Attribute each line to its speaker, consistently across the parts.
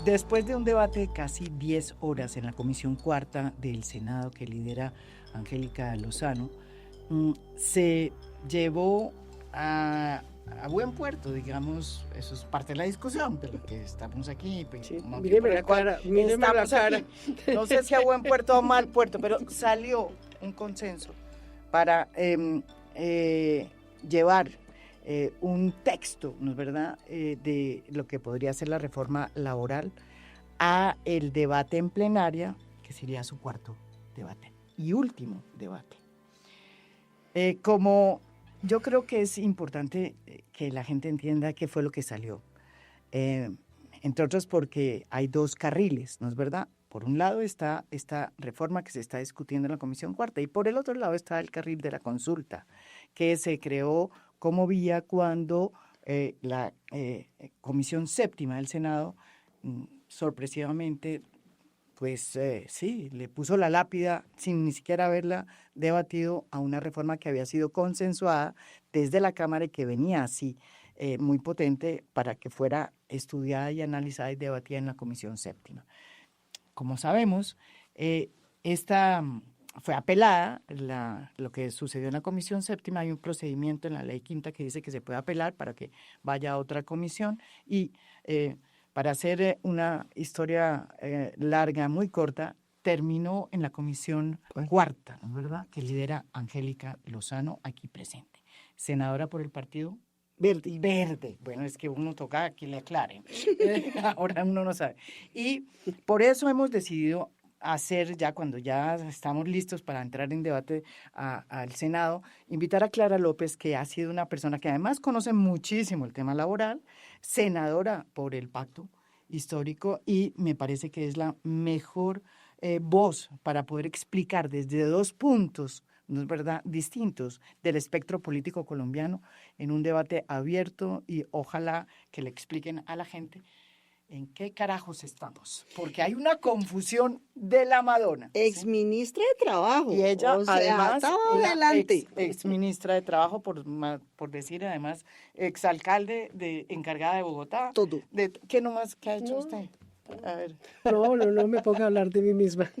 Speaker 1: Después de un debate de casi 10 horas en la Comisión Cuarta del Senado que lidera Angélica Lozano, se llevó a buen puerto, digamos, eso es parte de la discusión, de lo que estamos aquí.
Speaker 2: Sí, míreme la cara.
Speaker 1: No sé si a buen puerto o mal puerto, pero salió un consenso para llevar un texto, ¿no es verdad?, de lo que podría ser la reforma laboral a el debate en plenaria, que sería su cuarto debate y último debate. Como yo creo que es importante que la gente entienda qué fue lo que salió, entre otros porque hay dos carriles, ¿no es verdad? Por un lado está esta reforma que se está discutiendo en la Comisión Cuarta y por el otro lado está el carril de la consulta, que se creó como vía cuando la Comisión Séptima del Senado sorpresivamente, pues sí, le puso la lápida sin ni siquiera haberla debatido a una reforma que había sido consensuada desde la Cámara y que venía así muy potente para que fuera estudiada y analizada y debatida en la Comisión Séptima. Como sabemos, esta fue apelada, lo que sucedió en la Comisión Séptima. Hay un procedimiento en la Ley Quinta que dice que se puede apelar para que vaya a otra comisión y para hacer una historia larga, muy corta, terminó en la Comisión Cuarta, ¿no es verdad?, que lidera Angélica Lozano, aquí presente, senadora por el Partido Verde. Bueno, es que uno toca que le aclaren. Ahora uno no sabe. Y por eso hemos decidido hacer, ya cuando ya estamos listos para entrar en debate al Senado, invitar a Clara López, que ha sido una persona que además conoce muchísimo el tema laboral, senadora por el Pacto Histórico, y me parece que es la mejor voz para poder explicar desde dos puntos, ¿no es verdad?, distintos del espectro político colombiano en un debate abierto, y ojalá que le expliquen a la gente en qué carajos estamos, porque hay una confusión de la Madonna.
Speaker 2: Exministra de Trabajo.
Speaker 1: Y ella,
Speaker 2: o sea,
Speaker 1: además,
Speaker 2: estaba adelante.
Speaker 1: Exministra de Trabajo, por decir, además, exalcalde encargada de Bogotá.
Speaker 2: Todo.
Speaker 1: ¿Qué nomás que ha hecho usted? A ver.
Speaker 3: No me ponga a hablar de mí misma.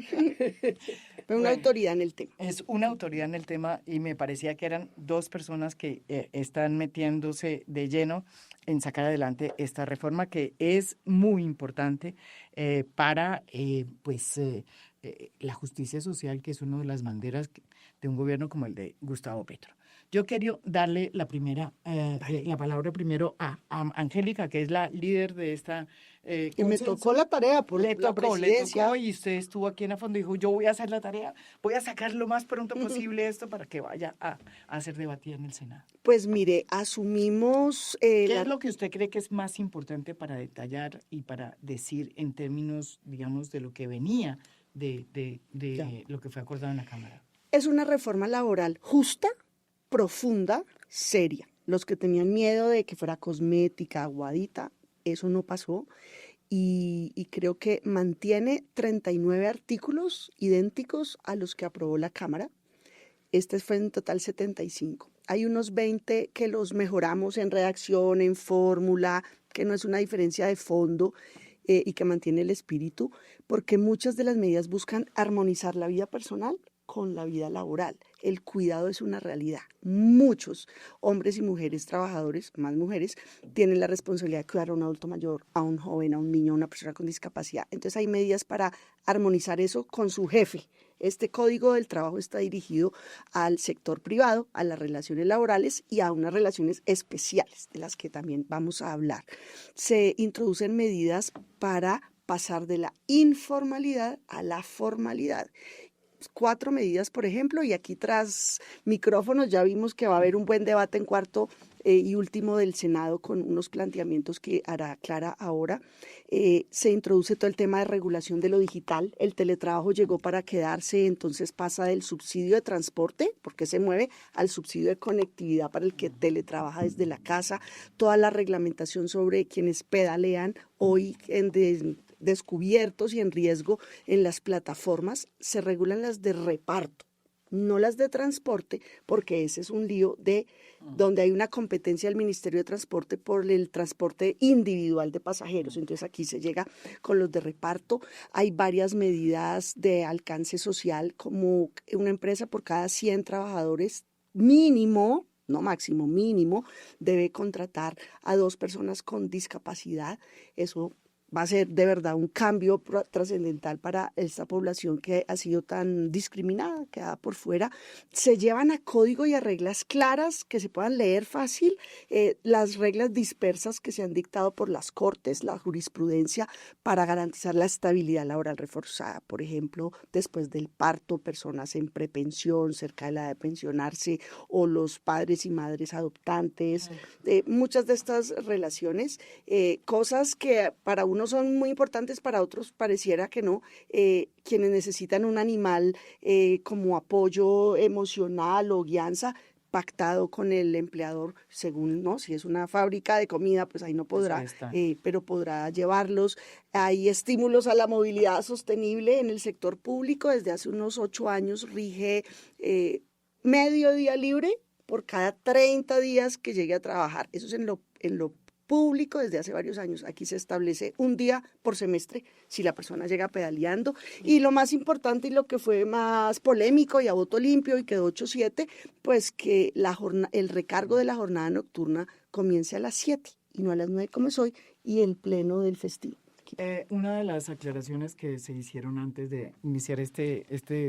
Speaker 2: Pero una autoridad en el tema.
Speaker 1: Es una autoridad en el tema y me parecía que eran dos personas que están metiéndose de lleno en sacar adelante esta reforma que es muy importante para la justicia social, que es una de las banderas de un gobierno como el de Gustavo Petro. Yo quería darle la palabra primero a Angélica, que es la líder de esta
Speaker 2: y me tocó la tarea por la presidencia.
Speaker 1: Le tocó, y usted estuvo aquí en la fondo y dijo, yo voy a hacer la tarea, voy a sacar lo más pronto posible esto para que vaya a ser debatida en el Senado.
Speaker 2: Pues mire, asumimos...
Speaker 1: ¿Qué es lo que usted cree que es más importante para detallar y para decir en términos, digamos, de lo que venía de lo que fue acordado en la Cámara?
Speaker 2: Es una reforma laboral justa, profunda, seria. Los que tenían miedo de que fuera cosmética, aguadita, eso no pasó. Y creo que mantiene 39 artículos idénticos a los que aprobó la Cámara. Este fue en total 75. Hay unos 20 que los mejoramos en redacción, en fórmula, que no es una diferencia de fondo y que mantiene el espíritu, porque muchas de las medidas buscan armonizar la vida personal con la vida laboral. El cuidado es una realidad. Muchos hombres y mujeres trabajadores, más mujeres, tienen la responsabilidad de cuidar a un adulto mayor, a un joven, a un niño, a una persona con discapacidad. Entonces hay medidas para armonizar eso con su jefe. Este Código del Trabajo está dirigido al sector privado, a las relaciones laborales y a unas relaciones especiales, de las que también vamos a hablar. Se introducen medidas para pasar de la informalidad a la formalidad. 4 medidas, por ejemplo, y aquí tras micrófonos ya vimos que va a haber un buen debate en cuarto y último del Senado con unos planteamientos que hará Clara ahora. Se introduce todo el tema de regulación de lo digital. El teletrabajo llegó para quedarse, entonces pasa del subsidio de transporte, porque se mueve, al subsidio de conectividad para el que teletrabaja desde la casa. Toda la reglamentación sobre quienes pedalean hoy descubiertos y en riesgo en las plataformas, se regulan las de reparto. no las de transporte, porque ese es un lío de donde hay una competencia del Ministerio de Transporte por el transporte individual de pasajeros. Entonces aquí se llega con los de reparto. Hay varias medidas de alcance social, como una empresa por cada 100 trabajadores mínimo, no máximo, mínimo, debe contratar a 2 personas con discapacidad. Eso va a ser de verdad un cambio trascendental para esta población que ha sido tan discriminada, quedada por fuera. Se llevan a código y a reglas claras que se puedan leer fácil, las reglas dispersas que se han dictado por las cortes, la jurisprudencia, para garantizar la estabilidad laboral reforzada. Por ejemplo, después del parto, personas en prepensión, cerca de la edad de pensionarse, o los padres y madres adoptantes, muchas de estas relaciones, cosas que para unos son muy importantes, para otros pareciera que no, quienes necesitan un animal como apoyo emocional o guianza, pactado con el empleador, según, ¿no? Si es una fábrica de comida, pues ahí no podrá, pero podrá llevarlos. Hay estímulos a la movilidad sostenible en el sector público. Desde hace unos 8 años rige medio día libre por cada 30 días que llegue a trabajar. Eso es en lo público desde hace varios años. Aquí se establece un día por semestre si la persona llega pedaleando. Y lo más importante y lo que fue más polémico y a voto limpio y quedó 8-7, pues que el recargo de la jornada nocturna comience a las 7 y no a las 9 como es hoy, y el pleno del festivo.
Speaker 1: Una de las aclaraciones que se hicieron antes de iniciar este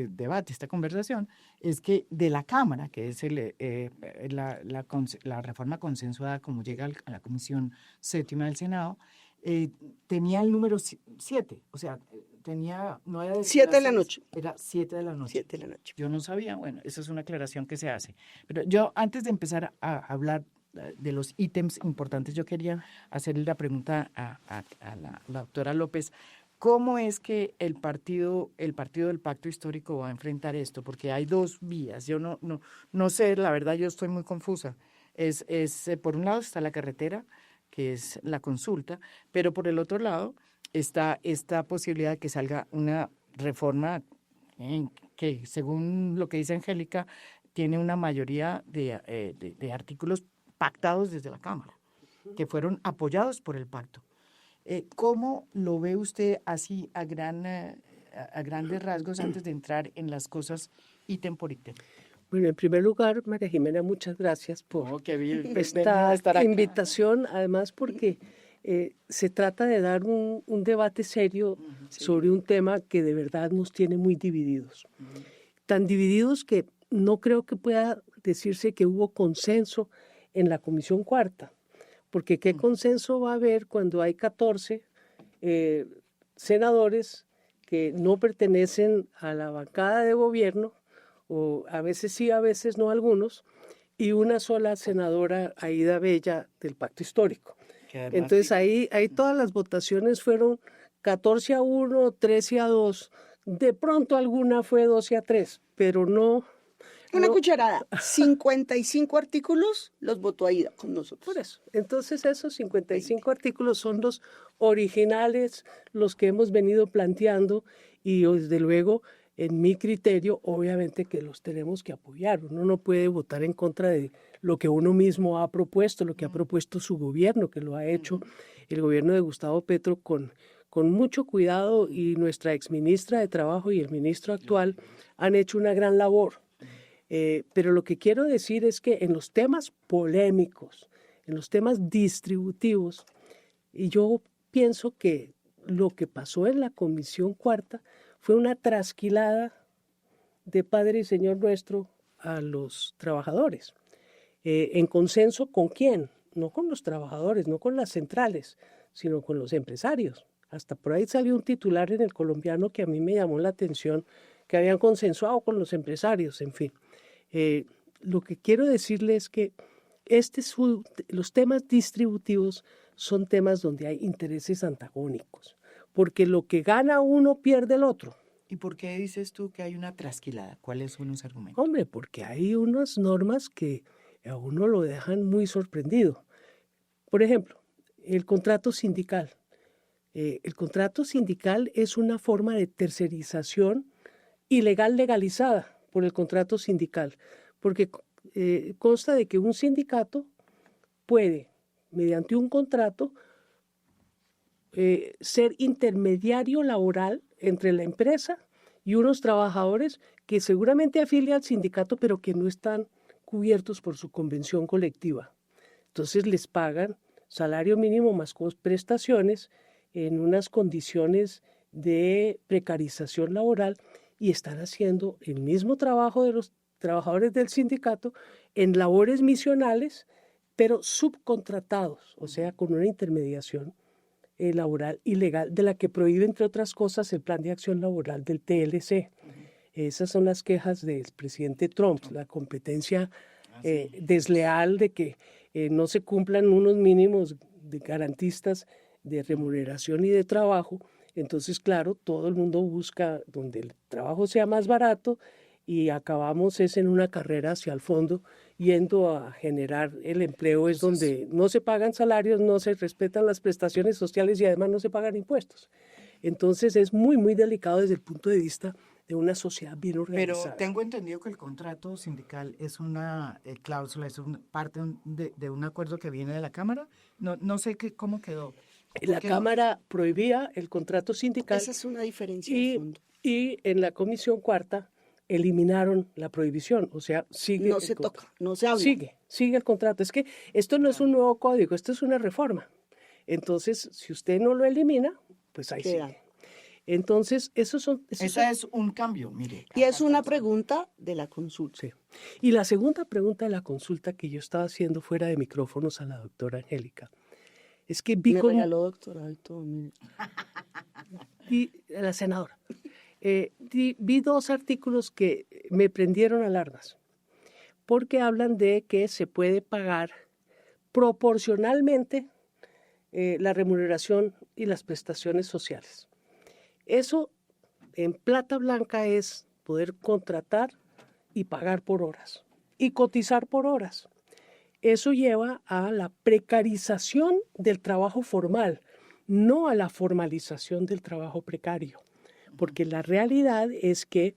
Speaker 1: debate, esta conversación, es que de la Cámara, que es la reforma consensuada como llega a la Comisión Séptima del Senado, tenía el número 7, o sea, no era de
Speaker 2: 7 de la noche.
Speaker 1: Era 7 de la noche.
Speaker 2: 7 de la noche.
Speaker 1: Yo no sabía, bueno, esa es una aclaración que se hace. Pero yo, antes de empezar a hablar de los ítems importantes, yo quería hacerle la pregunta a la doctora López. ¿Cómo es que el partido del Pacto Histórico va a enfrentar esto? Porque hay 2 vías. Yo no sé, la verdad, yo estoy muy confusa. Por un lado está la carretera, que es la consulta, pero por el otro lado está esta posibilidad de que salga una reforma que, según lo que dice Angélica, tiene una mayoría de artículos pactados desde la Cámara, que fueron apoyados por el pacto. ¿Cómo lo ve usted así a grandes rasgos antes de entrar en las cosas ítem por ítem?
Speaker 3: Bueno, en primer lugar, María Jimena, muchas gracias por esta invitación, además porque se trata de dar un debate serio sobre un tema que de verdad nos tiene muy divididos. Tan divididos que no creo que pueda decirse que hubo consenso en la Comisión Cuarta, porque ¿qué consenso va a haber cuando hay 14 senadores que no pertenecen a la bancada de gobierno, o a veces sí, a veces no algunos, y una sola senadora, Aída Bella, del Pacto Histórico? Entonces ahí todas las votaciones fueron 14-1, 13-2, de pronto alguna fue 12-3, pero no...
Speaker 2: Una cucharada, 55 artículos los votó Aída con nosotros.
Speaker 3: Por eso. Entonces esos 55 artículos son los originales, los que hemos venido planteando, y desde luego, en mi criterio, obviamente que los tenemos que apoyar. Uno no puede votar en contra de lo que uno mismo ha propuesto, lo que ha propuesto su gobierno, que lo ha hecho el gobierno de Gustavo Petro con mucho cuidado, y nuestra exministra de Trabajo y el ministro actual han hecho una gran labor. Pero lo que quiero decir es que en los temas polémicos, en los temas distributivos, y yo pienso que lo que pasó en la Comisión Cuarta fue una trasquilada de Padre y Señor nuestro a los trabajadores. ¿En consenso con quién? No con los trabajadores, no con las centrales, sino con los empresarios. Hasta por ahí salió un titular en El Colombiano que a mí me llamó la atención, que habían consensuado con los empresarios, en fin. Lo que quiero decirle es que los temas distributivos son temas donde hay intereses antagónicos, porque lo que gana uno pierde el otro.
Speaker 1: ¿Y por qué dices tú que hay una trasquilada? ¿Cuáles son los argumentos?
Speaker 3: Hombre, porque hay unas normas que a uno lo dejan muy sorprendido. Por ejemplo, el contrato sindical. El contrato sindical es una forma de tercerización ilegal legalizada, por el contrato sindical, porque consta de que un sindicato puede, mediante un contrato, ser intermediario laboral entre la empresa y unos trabajadores que seguramente afilian al sindicato, pero que no están cubiertos por su convención colectiva. Entonces les pagan salario mínimo más prestaciones en unas condiciones de precarización laboral y están haciendo el mismo trabajo de los trabajadores del sindicato en labores misionales, pero subcontratados, o sea, con una intermediación laboral ilegal, de la que prohíbe, entre otras cosas, el Plan de Acción Laboral del TLC. Esas son las quejas del presidente Trump, la competencia desleal de que no se cumplan unos mínimos de garantistas de remuneración y de trabajo. Entonces, claro, todo el mundo busca donde el trabajo sea más barato y acabamos en una carrera hacia el fondo, yendo a generar el empleo, es donde no se pagan salarios, no se respetan las prestaciones sociales y además no se pagan impuestos. Entonces es muy, muy delicado desde el punto de vista de una sociedad bien organizada.
Speaker 1: Pero tengo entendido que el contrato sindical es una cláusula, es parte de un acuerdo que viene de la Cámara. No sé cómo quedó.
Speaker 3: La Cámara prohibía el contrato sindical.
Speaker 2: Esa es una diferencia de fondo.
Speaker 3: Y en la Comisión Cuarta eliminaron la prohibición, o sea, sigue.
Speaker 2: No se toca, no se habla.
Speaker 3: Sigue el contrato. Es que esto no es un nuevo código, esto es una reforma. Entonces, si usted no lo elimina, pues ahí sigue. Entonces,
Speaker 1: Ese es un cambio, mire.
Speaker 2: Y es una pregunta de la consulta.
Speaker 3: Sí. Y la segunda pregunta de la consulta que yo estaba haciendo fuera de micrófonos a la doctora Angélica, es que vi
Speaker 2: Me
Speaker 3: cómo...
Speaker 2: regaló doctorado y todo, mire.
Speaker 3: Y la senadora. Vi dos artículos que me prendieron alarmas, porque hablan de que se puede pagar proporcionalmente la remuneración y las prestaciones sociales. Eso en plata blanca es poder contratar y pagar por horas y cotizar por horas. Eso lleva a la precarización del trabajo formal, no a la formalización del trabajo precario. Porque la realidad es que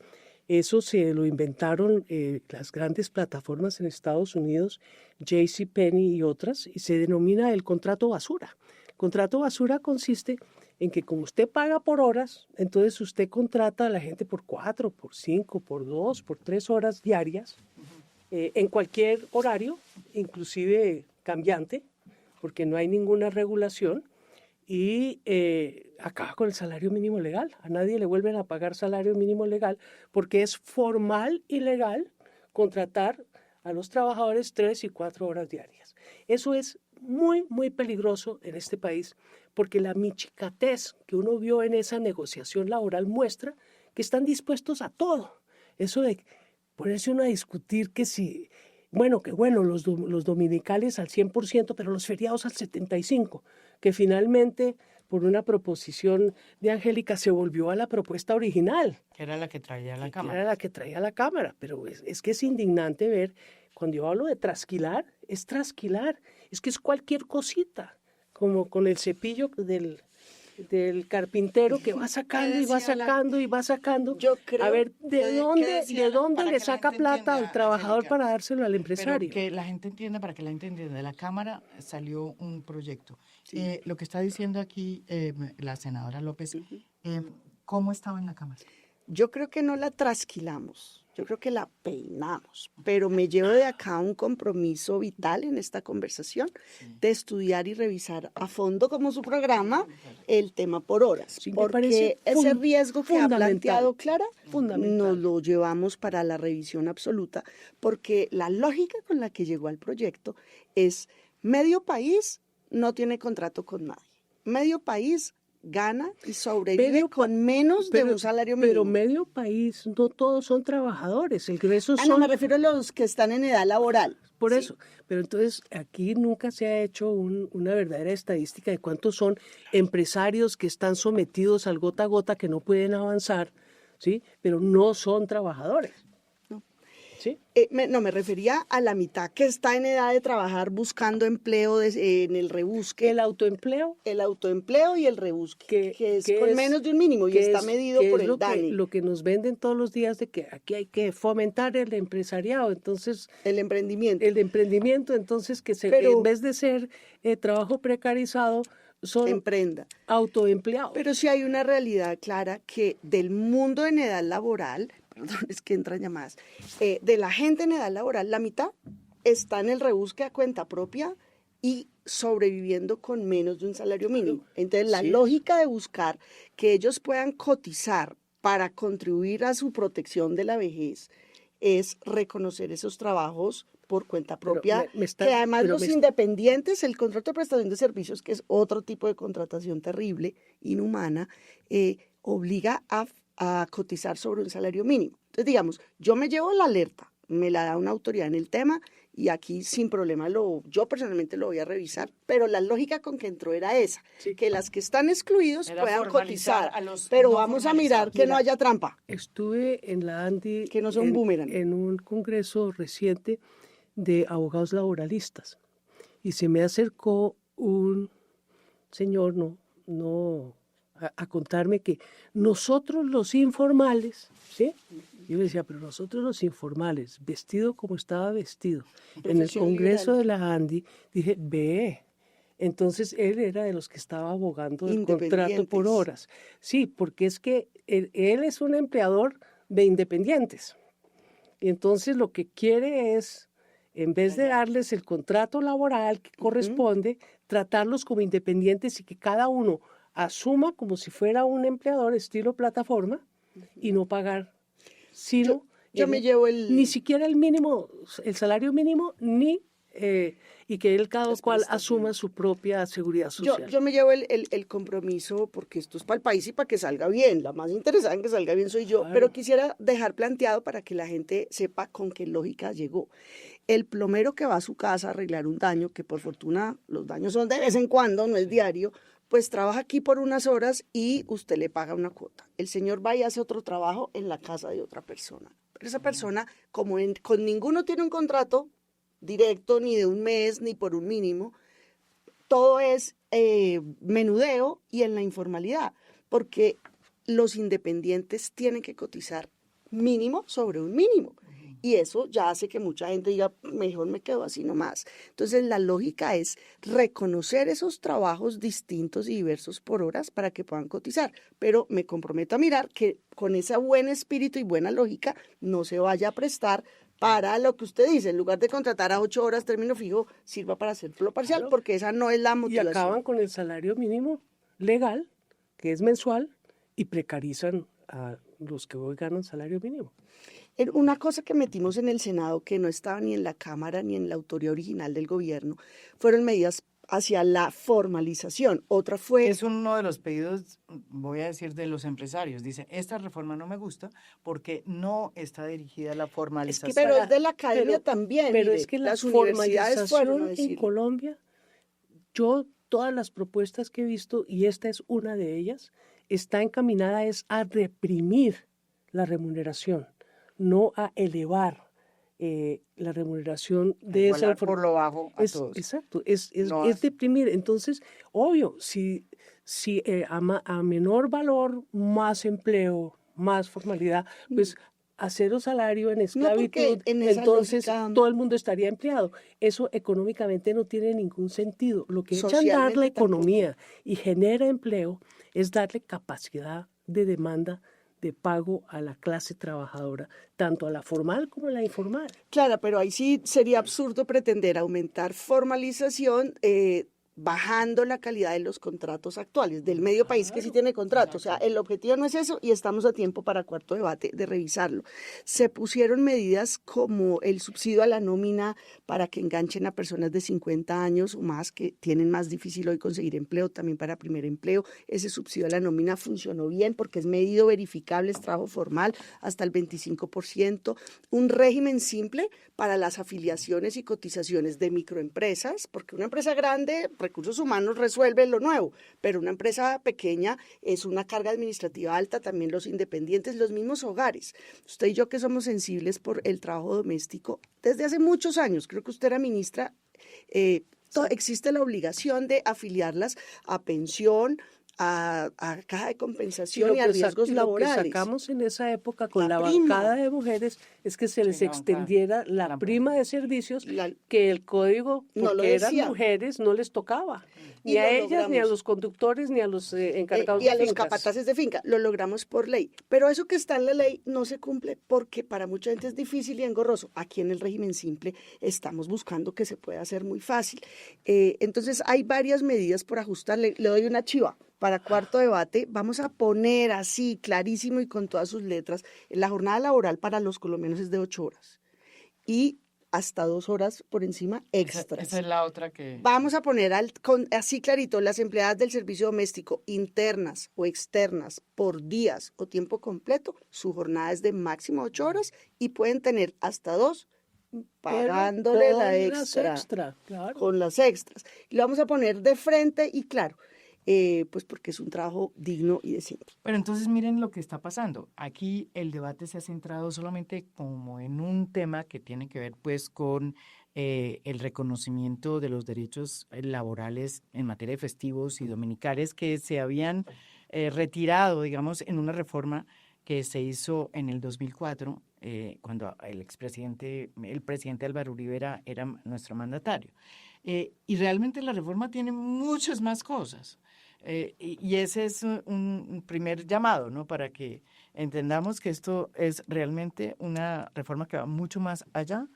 Speaker 3: eso se lo inventaron las grandes plataformas en Estados Unidos, JCPenney y otras, y se denomina el contrato basura. El contrato basura consiste en que como usted paga por horas, entonces usted contrata a la gente por 4, por 5, por 2, por 3 horas diarias, en cualquier horario, inclusive cambiante, porque no hay ninguna regulación, y acaba con el salario mínimo legal. A nadie le vuelven a pagar salario mínimo legal porque es formal y legal contratar a los trabajadores 3 y 4 horas diarias. Eso es muy, muy peligroso en este país porque la michicatez que uno vio en esa negociación laboral muestra que están dispuestos a todo. Eso de ponerse uno a discutir que si... los dominicales al 100%, pero los feriados al 75%, que finalmente, por una proposición de Angélica, se volvió a la propuesta original.
Speaker 1: Que era la que traía la Cámara.
Speaker 3: Era la que traía la Cámara, pero es que es indignante ver, cuando yo hablo de trasquilar, es que es cualquier cosita, como con el cepillo del carpintero que va sacando y va sacando y va sacando.
Speaker 2: Yo creo,
Speaker 3: a ver, ¿de dónde le saca plata al trabajador, Angélica, para dárselo al empresario?
Speaker 1: Pero que la gente entienda, para que la gente entienda, de la Cámara salió un proyecto. Sí. Lo que está diciendo aquí la senadora López, ¿cómo estaba en la Cámara?
Speaker 2: Yo creo que no la trasquilamos. Yo creo que la peinamos, pero me llevo de acá un compromiso vital en esta conversación de estudiar y revisar a fondo, como su programa, el tema por horas.
Speaker 3: Sí,
Speaker 2: porque ese riesgo que ha planteado Clara nos lo llevamos para la revisión absoluta, porque la lógica con la que llegó al proyecto es medio país no tiene contrato con nadie. Medio país gana y sobrevive con menos de un salario mínimo.
Speaker 3: Pero medio país, no todos son trabajadores, el grueso son...
Speaker 2: No, me refiero a los que están en edad laboral.
Speaker 3: Por eso, pero entonces aquí nunca se ha hecho una verdadera estadística de cuántos son empresarios que están sometidos al gota a gota, que no pueden avanzar, ¿sí? Pero no son trabajadores.
Speaker 2: No.
Speaker 3: ¿Sí?
Speaker 2: No, me refería a la mitad que está en edad de trabajar buscando empleo en el rebusque.
Speaker 3: El autoempleo.
Speaker 2: El autoempleo y el rebusque, que es con menos de un mínimo y está medido por el DANE.
Speaker 3: Lo que nos venden todos los días de que aquí hay que fomentar el empresariado, entonces...
Speaker 2: El emprendimiento.
Speaker 3: El emprendimiento, entonces, en vez de ser trabajo precarizado, son
Speaker 2: emprenda.
Speaker 3: Autoempleados.
Speaker 2: Pero sí hay una realidad clara que del mundo en edad laboral, perdón, es que entran llamadas, de la gente en edad laboral, la mitad está en el rebusque a cuenta propia y sobreviviendo con menos de un salario mínimo. Entonces, la lógica de buscar que ellos puedan cotizar para contribuir a su protección de la vejez es reconocer esos trabajos por cuenta propia, que además los independientes, el contrato de prestación de servicios, que es otro tipo de contratación terrible, inhumana, obliga a cotizar sobre un salario mínimo. Entonces, digamos, yo me llevo la alerta, me la da una autoridad en el tema y aquí sin problema yo personalmente lo voy a revisar, pero la lógica con que entró era esa, que las que están excluidos puedan cotizar, pero no vamos a mirar que no haya trampa.
Speaker 3: Estuve en la ANDI
Speaker 2: que no son boomerang.
Speaker 3: En un congreso reciente de abogados laboralistas y se me acercó un señor a contarme que nosotros los informales, ¿sí? Yo le decía, pero nosotros los informales, vestido como estaba vestido, en el congreso de la ANDI, dije, ve. Entonces él era de los que estaba abogando del contrato por horas. Sí, porque es que él es un empleador de independientes. Y entonces lo que quiere es, en vez de darles el contrato laboral que corresponde, tratarlos como independientes y que cada uno asuma como si fuera un empleador estilo plataforma y no pagar, sino
Speaker 2: yo me llevo
Speaker 3: ni siquiera el mínimo, el salario mínimo, y que él cada cual asuma su propia seguridad social.
Speaker 2: Yo me llevo el compromiso porque esto es para el país y para que salga bien. La más interesada en que salga bien soy yo, claro. Pero quisiera dejar planteado para que la gente sepa con qué lógica llegó. El plomero que va a su casa a arreglar un daño, que por fortuna los daños son de vez en cuando, no es diario, pues trabaja aquí por unas horas y usted le paga una cuota. El señor va y hace otro trabajo en la casa de otra persona. Pero esa persona, como con ninguno tiene un contrato directo, ni de un mes, ni por un mínimo, todo es menudeo y en la informalidad, porque los independientes tienen que cotizar mínimo sobre un mínimo. Y eso ya hace que mucha gente diga, mejor me quedo así nomás. Entonces, la lógica es reconocer esos trabajos distintos y diversos por horas para que puedan cotizar. Pero me comprometo a mirar que con ese buen espíritu y buena lógica no se vaya a prestar para lo que usted dice, en lugar de contratar a 8 horas término fijo, sirva para hacerlo parcial, claro. Porque esa no es la motivación.
Speaker 3: Y acaban con el salario mínimo legal, que es mensual, y precarizan a los que hoy ganan salario mínimo.
Speaker 2: Una cosa que metimos en el Senado que no estaba ni en la Cámara ni en la autoría original del gobierno fueron medidas hacia la formalización. Otra fue...
Speaker 1: Es uno de los pedidos, voy a decir, de los empresarios. Dice, esta reforma no me gusta porque no está dirigida a la formalización.
Speaker 2: Es que, pero es de la academia también.
Speaker 3: Pero
Speaker 2: mire,
Speaker 3: es que
Speaker 2: las universidades fueron
Speaker 3: en Colombia, todas las propuestas que he visto, y esta es una de ellas, está encaminada es a reprimir la remuneración, no a elevar la remuneración de esa
Speaker 1: por lo bajo a todos.
Speaker 3: Exacto, es deprimir. Entonces, obvio, si a menor valor, más empleo, más formalidad, pues a cero salario en esclavitud, entonces todo el mundo estaría empleado. Eso económicamente no tiene ningún sentido. Lo que echa a andar la economía y genera empleo es darle capacidad de demanda de pago a la clase trabajadora, tanto a la formal como a la informal.
Speaker 2: Claro, pero ahí sí sería absurdo pretender aumentar formalización bajando la calidad de los contratos actuales, del medio país que sí tiene contrato. O sea, el objetivo no es eso y estamos a tiempo para cuarto debate de revisarlo. Se pusieron medidas como el subsidio a la nómina para que enganchen a personas de 50 años o más que tienen más difícil hoy conseguir empleo, también para primer empleo. Ese subsidio a la nómina funcionó bien porque es medido, verificable, es trabajo formal hasta el 25%. Un régimen simple para las afiliaciones y cotizaciones de microempresas, porque una empresa grande recursos humanos resuelve lo nuevo, pero una empresa pequeña es una carga administrativa alta, también los independientes, los mismos hogares. Usted y yo que somos sensibles por el trabajo doméstico, desde hace muchos años, creo que usted era ministra, existe la obligación de afiliarlas a pensión, a caja de compensación y a riesgos laborales.
Speaker 3: Lo que sacamos en esa época con la
Speaker 2: prima.
Speaker 3: bancada de mujeres es que se les extendiera la prima de servicios que el código,
Speaker 2: No lo
Speaker 3: porque eran
Speaker 2: decía.
Speaker 3: mujeres, no les tocaba.
Speaker 2: Y
Speaker 3: Ni a
Speaker 2: lo
Speaker 3: ellas, ni a
Speaker 2: logramos.
Speaker 3: los conductores, ni a los encargados
Speaker 2: Y a
Speaker 3: de
Speaker 2: los
Speaker 3: fincas.
Speaker 2: capataces de finca. Lo logramos por ley. Pero eso que está en la ley no se cumple porque para mucha gente es difícil y engorroso. Aquí en el régimen simple estamos buscando que se pueda hacer muy fácil. Entonces hay varias medidas por ajustar. Le doy una chiva. Para cuarto debate vamos a poner así clarísimo y con todas sus letras, la jornada laboral para los colombianos es de 8 horas y hasta 2 horas por encima extras.
Speaker 1: Esa es la otra que...
Speaker 2: Vamos a poner así clarito, las empleadas del servicio doméstico internas o externas por días o tiempo completo, su jornada es de máximo 8 horas y pueden tener hasta 2 pagándole
Speaker 3: Pero
Speaker 2: la
Speaker 3: con las
Speaker 2: extra,
Speaker 3: claro.
Speaker 2: con las extras. Y lo vamos a poner de frente y claro, pues porque es un trabajo digno y decente.
Speaker 1: Pero entonces miren lo que está pasando. Aquí el debate se ha centrado solamente como en un tema que tiene que ver pues con el reconocimiento de los derechos laborales en materia de festivos y dominicales que se habían retirado, digamos, en una reforma que se hizo en el 2004, cuando el presidente Álvaro Uribe era nuestro mandatario. Y realmente la reforma tiene muchas más cosas. Y ese es un primer llamado, ¿no? Para que entendamos que esto es realmente una reforma que va mucho más allá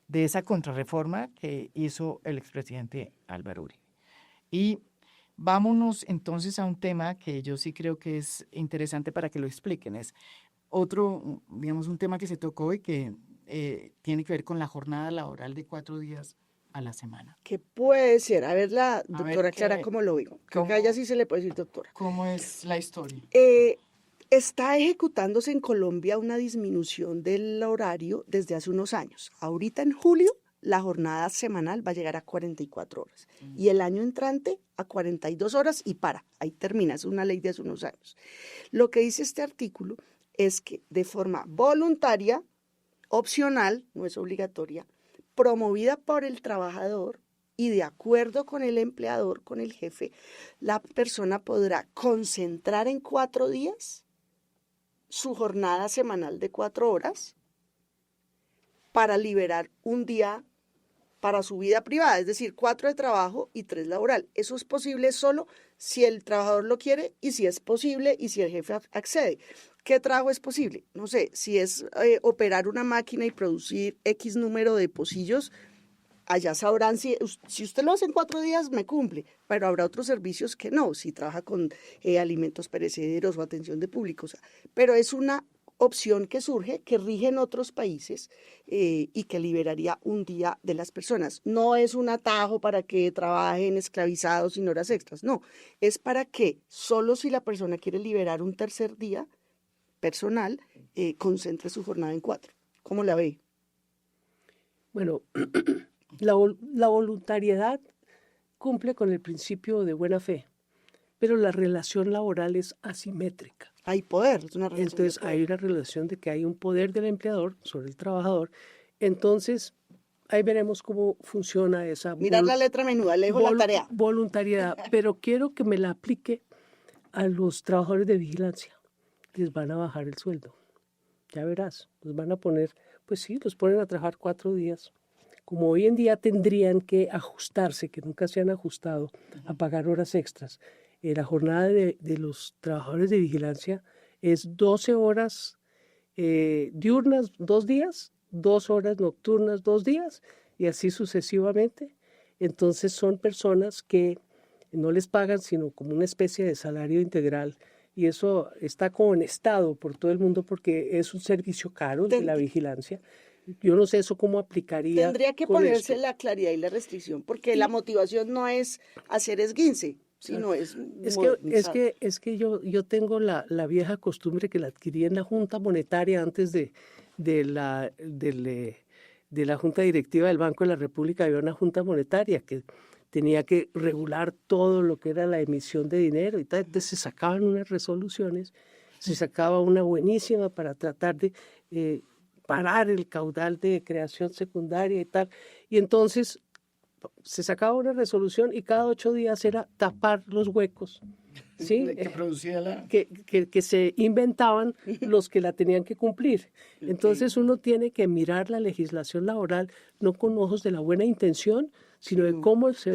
Speaker 1: de esa contrarreforma que hizo el expresidente Álvaro Uribe. Y vámonos entonces a un tema que yo sí creo que es interesante para que lo expliquen. Es otro, digamos, un tema que se tocó y que tiene que ver con la jornada laboral de 4 días a la semana.
Speaker 2: ¿Qué puede ser? A ver, la doctora
Speaker 1: ver,
Speaker 2: Clara, ¿cómo lo digo? Creo que a ella sí se le puede decir doctora.
Speaker 1: ¿Cómo es la historia?
Speaker 2: Está ejecutándose en Colombia una disminución del horario desde hace unos años. Ahorita en julio la jornada semanal va a llegar a 44 horas y el año entrante a 42 horas y ahí termina, es una ley de hace unos años. Lo que dice este artículo es que de forma voluntaria, opcional, no es obligatoria, promovida por el trabajador y de acuerdo con el empleador, con el jefe, la persona podrá concentrar en 4 días su jornada semanal de 4 horas para liberar un día para su vida privada, es decir, 4 de trabajo y 3 laboral. Eso es posible solo si el trabajador lo quiere y si es posible y si el jefe accede. ¿Qué trabajo es posible? No sé, si es operar una máquina y producir X número de pocillos, allá sabrán si usted lo hace en 4 días, me cumple, pero habrá otros servicios que no, si trabaja con alimentos perecederos o atención de público. O sea, pero es una opción que surge, que rige en otros países y que liberaría un día de las personas. No es un atajo para que trabajen esclavizados sin horas extras, no, es para que solo si la persona quiere liberar un tercer día personal, concentre su jornada en 4. ¿Cómo la ve?
Speaker 3: Bueno, la voluntariedad cumple con el principio de buena fe, pero la relación laboral es asimétrica.
Speaker 2: Hay poder, es una relación.
Speaker 3: Entonces hay una relación de que hay un poder del empleador sobre el trabajador. Entonces ahí veremos cómo funciona esa
Speaker 2: mirar la letra menuda, le dejo la tarea.
Speaker 3: Voluntariedad, pero quiero que me la aplique a los trabajadores de vigilancia. Les van a bajar el sueldo. Ya verás, los van a poner, pues sí, los ponen a trabajar 4 días. Como hoy en día tendrían que ajustarse, que nunca se han ajustado, a pagar horas extras. La jornada de los trabajadores de vigilancia es 12 horas diurnas 2 días, 2 horas nocturnas 2 días y así sucesivamente. Entonces son personas que no les pagan sino como una especie de salario integral y eso está conectado por todo el mundo porque es un servicio caro de la vigilancia. Yo no sé eso cómo aplicaría.
Speaker 2: Tendría que ponerse la claridad y la restricción, porque la motivación no es hacer esguince, sino es
Speaker 3: que yo tengo la vieja costumbre que la adquirí en la Junta Monetaria antes de la Junta Directiva del Banco de la República. Había una Junta Monetaria que tenía que regular todo lo que era la emisión de dinero y tal. Entonces se sacaban unas resoluciones, se sacaba una buenísima para tratar de parar el caudal de creación secundaria y tal. Y entonces se sacaba una resolución y cada 8 días era tapar los huecos, ¿sí?
Speaker 1: Que producía la...
Speaker 3: que se inventaban los que la tenían que cumplir. Entonces uno tiene que mirar la legislación laboral no con ojos de la buena intención, sino de cómo se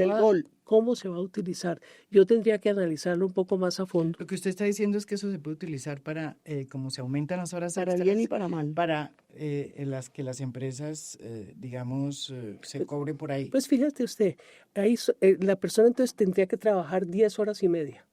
Speaker 3: va a utilizar. Yo tendría que analizarlo un poco más a fondo.
Speaker 1: Lo que usted está diciendo es que eso se puede utilizar para, como se aumentan las horas
Speaker 2: Para
Speaker 1: extras,
Speaker 2: bien y para mal.
Speaker 1: para en las que las empresas, digamos, se cobre por ahí.
Speaker 3: Pues fíjate usted, ahí la persona entonces tendría que trabajar 10 horas y media,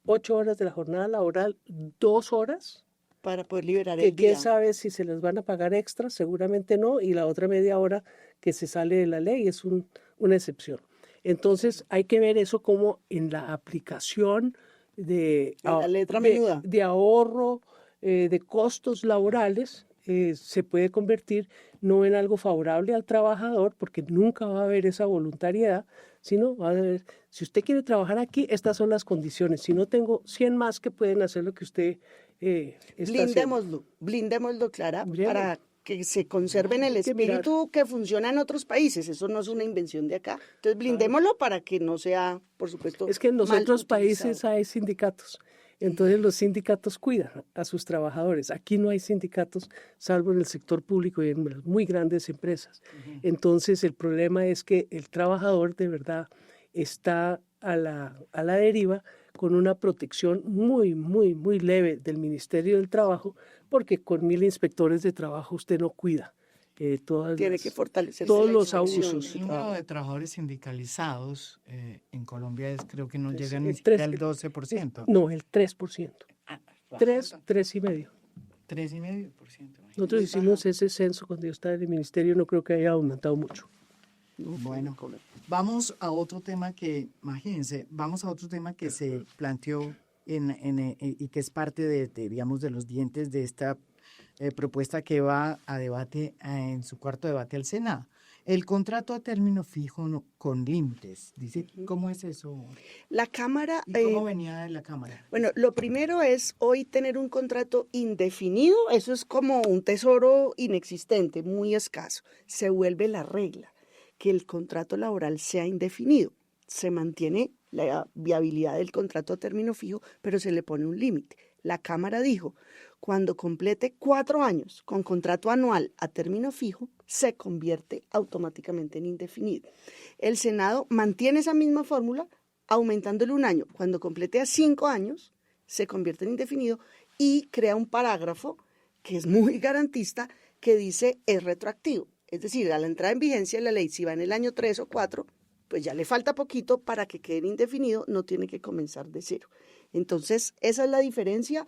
Speaker 3: 8 horas de la jornada laboral, 2 horas.
Speaker 2: Para poder liberar
Speaker 3: Que
Speaker 2: el día.
Speaker 3: quién sabe si se les van a pagar extras, seguramente no, y la otra media hora que se sale de la ley es una excepción. Entonces hay que ver eso como en la aplicación de,
Speaker 2: la letra menuda.
Speaker 3: de ahorro, de costos laborales, se puede convertir no en algo favorable al trabajador, porque nunca va a haber esa voluntariedad, sino va a haber, si usted quiere trabajar aquí, estas son las condiciones. Si no, tengo 100 más que pueden hacer lo que usted
Speaker 2: blindémoslo, Clara,
Speaker 3: Blindémoslo.
Speaker 2: para que se conserve en el
Speaker 3: Hay que mirar.
Speaker 2: espíritu que funciona en otros países. Eso no es una invención de acá. Entonces, blindémoslo para que no sea, por supuesto,
Speaker 3: Es que en los
Speaker 2: mal
Speaker 3: otros países
Speaker 2: utilizado.
Speaker 3: hay sindicatos. Entonces los sindicatos cuidan a sus trabajadores. Aquí no hay sindicatos, salvo en el sector público y en las muy grandes empresas. Entonces el problema es que el trabajador de verdad está a la deriva con una protección muy, muy, muy leve del Ministerio del Trabajo, porque con 1000 inspectores de trabajo usted no cuida
Speaker 2: Tiene que fortalecerse
Speaker 3: todos
Speaker 2: la
Speaker 3: los
Speaker 2: inspección.
Speaker 3: abusos.
Speaker 1: El número de trabajadores sindicalizados en Colombia creo que no
Speaker 3: Pues,
Speaker 1: llega ni
Speaker 3: el
Speaker 1: siquiera
Speaker 3: 3,
Speaker 1: al 12%.
Speaker 3: No, el 3%.
Speaker 1: Ah,
Speaker 3: 3,5%.
Speaker 1: 3,5%.
Speaker 3: Nosotros hicimos ese censo cuando yo estaba en el ministerio, no creo que haya aumentado mucho.
Speaker 1: Bueno, vamos a otro tema que, imagínense, vamos a otro tema que se planteó y que es parte digamos, de los dientes de esta propuesta que va a debate en su cuarto debate al Senado. El contrato a término fijo con límites. Dice, ¿cómo es eso?
Speaker 2: La Cámara...
Speaker 1: ¿Y cómo venía de la Cámara?
Speaker 2: Bueno, lo primero es hoy tener un contrato indefinido. Eso es como un tesoro inexistente, muy escaso. Se vuelve la regla, que el contrato laboral sea indefinido. Se mantiene la viabilidad del contrato a término fijo, pero se le pone un límite. La Cámara dijo, cuando complete 4 años con contrato anual a término fijo, se convierte automáticamente en indefinido. El Senado mantiene esa misma fórmula, aumentándole 1 año. Cuando complete a 5 años, se convierte en indefinido y crea un parágrafo que es muy garantista que dice es retroactivo. Es decir, a la entrada en vigencia de la ley, si va en el año 3 o 4, pues ya le falta poquito para que quede indefinido, no tiene que comenzar de cero. Entonces, esa es la diferencia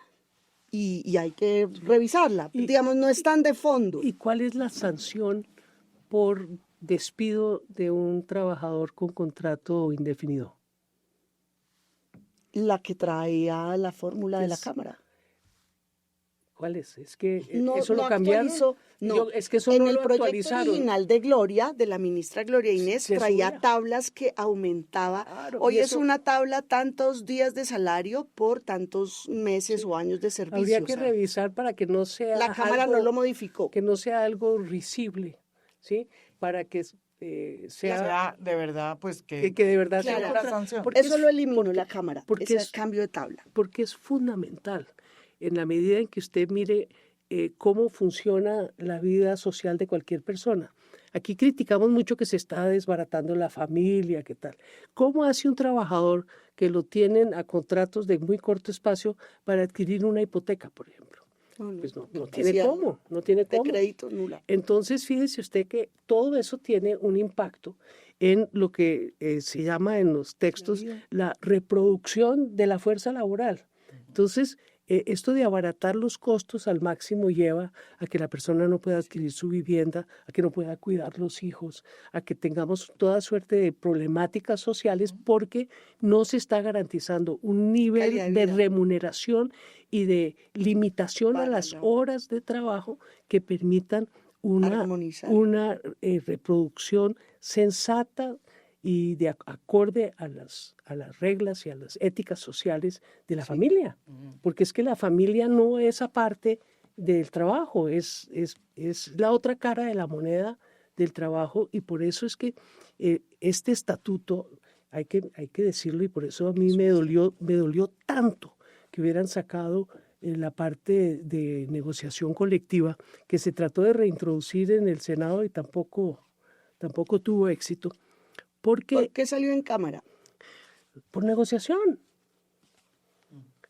Speaker 2: y hay que revisarla. Digamos, no es tan de fondo.
Speaker 3: ¿Y cuál es la sanción por despido de un trabajador con contrato indefinido?
Speaker 2: La que traía la fórmula de la Cámara.
Speaker 3: ¿Cuál es? Es que
Speaker 2: No,
Speaker 3: eso
Speaker 2: no
Speaker 3: lo cambiaron.
Speaker 2: actualizó, no.
Speaker 3: Es que eso
Speaker 2: en
Speaker 3: no
Speaker 2: el
Speaker 3: lo
Speaker 2: proyecto
Speaker 3: actualizaron.
Speaker 2: original de Gloria, de la ministra Gloria Inés,
Speaker 3: Se
Speaker 2: traía
Speaker 3: subía.
Speaker 2: tablas que aumentaba.
Speaker 3: Claro,
Speaker 2: Hoy
Speaker 3: y
Speaker 2: es
Speaker 3: eso-
Speaker 2: una tabla tantos días de salario por tantos meses o años de servicio.
Speaker 3: Habría
Speaker 2: o
Speaker 3: que
Speaker 2: sea,
Speaker 3: revisar para que no sea
Speaker 2: la Cámara
Speaker 3: algo,
Speaker 2: no lo modificó.
Speaker 3: que no sea algo risible, ¿sí? Para que sea
Speaker 1: de verdad, pues que
Speaker 3: de verdad sea
Speaker 2: Claro.
Speaker 3: un
Speaker 1: la
Speaker 3: contra-
Speaker 1: sanción.
Speaker 3: porque
Speaker 2: Eso
Speaker 3: es-
Speaker 2: lo eliminó
Speaker 3: porque-
Speaker 2: la Cámara,
Speaker 3: porque
Speaker 2: ese
Speaker 3: es-
Speaker 2: cambio de tabla.
Speaker 3: porque es fundamental en la medida en que usted mire cómo funciona la vida social de cualquier persona. Aquí criticamos mucho que se está desbaratando la familia, ¿qué tal? ¿Cómo hace un trabajador que lo tienen a contratos de muy corto espacio para adquirir una hipoteca, por ejemplo? Pues no tiene
Speaker 2: Decía,
Speaker 3: cómo, no tiene
Speaker 2: De
Speaker 3: cómo.
Speaker 2: crédito nula.
Speaker 3: Entonces, fíjese usted que todo eso tiene un impacto en lo que se llama en los textos la reproducción de la fuerza laboral. Entonces, esto de abaratar los costos al máximo lleva a que la persona no pueda adquirir su vivienda, a que no pueda cuidar los hijos, a que tengamos toda suerte de problemáticas sociales porque no se está garantizando un nivel
Speaker 2: Calidad de
Speaker 3: de
Speaker 2: vida.
Speaker 3: remuneración y de limitación a
Speaker 2: Para
Speaker 3: las
Speaker 2: la-
Speaker 3: horas de trabajo que permitan una
Speaker 2: Armonizar.
Speaker 3: reproducción sensata y de acorde a las reglas y a las éticas sociales de la familia. Porque es que la familia no es aparte del trabajo, es la otra cara de la moneda del trabajo, y por eso es que este estatuto, hay que decirlo, y por eso a mí me dolió tanto que hubieran sacado la parte de negociación colectiva, que se trató de reintroducir en el Senado y tampoco tuvo éxito.
Speaker 2: ¿Por qué salió en Cámara?
Speaker 3: Por negociación.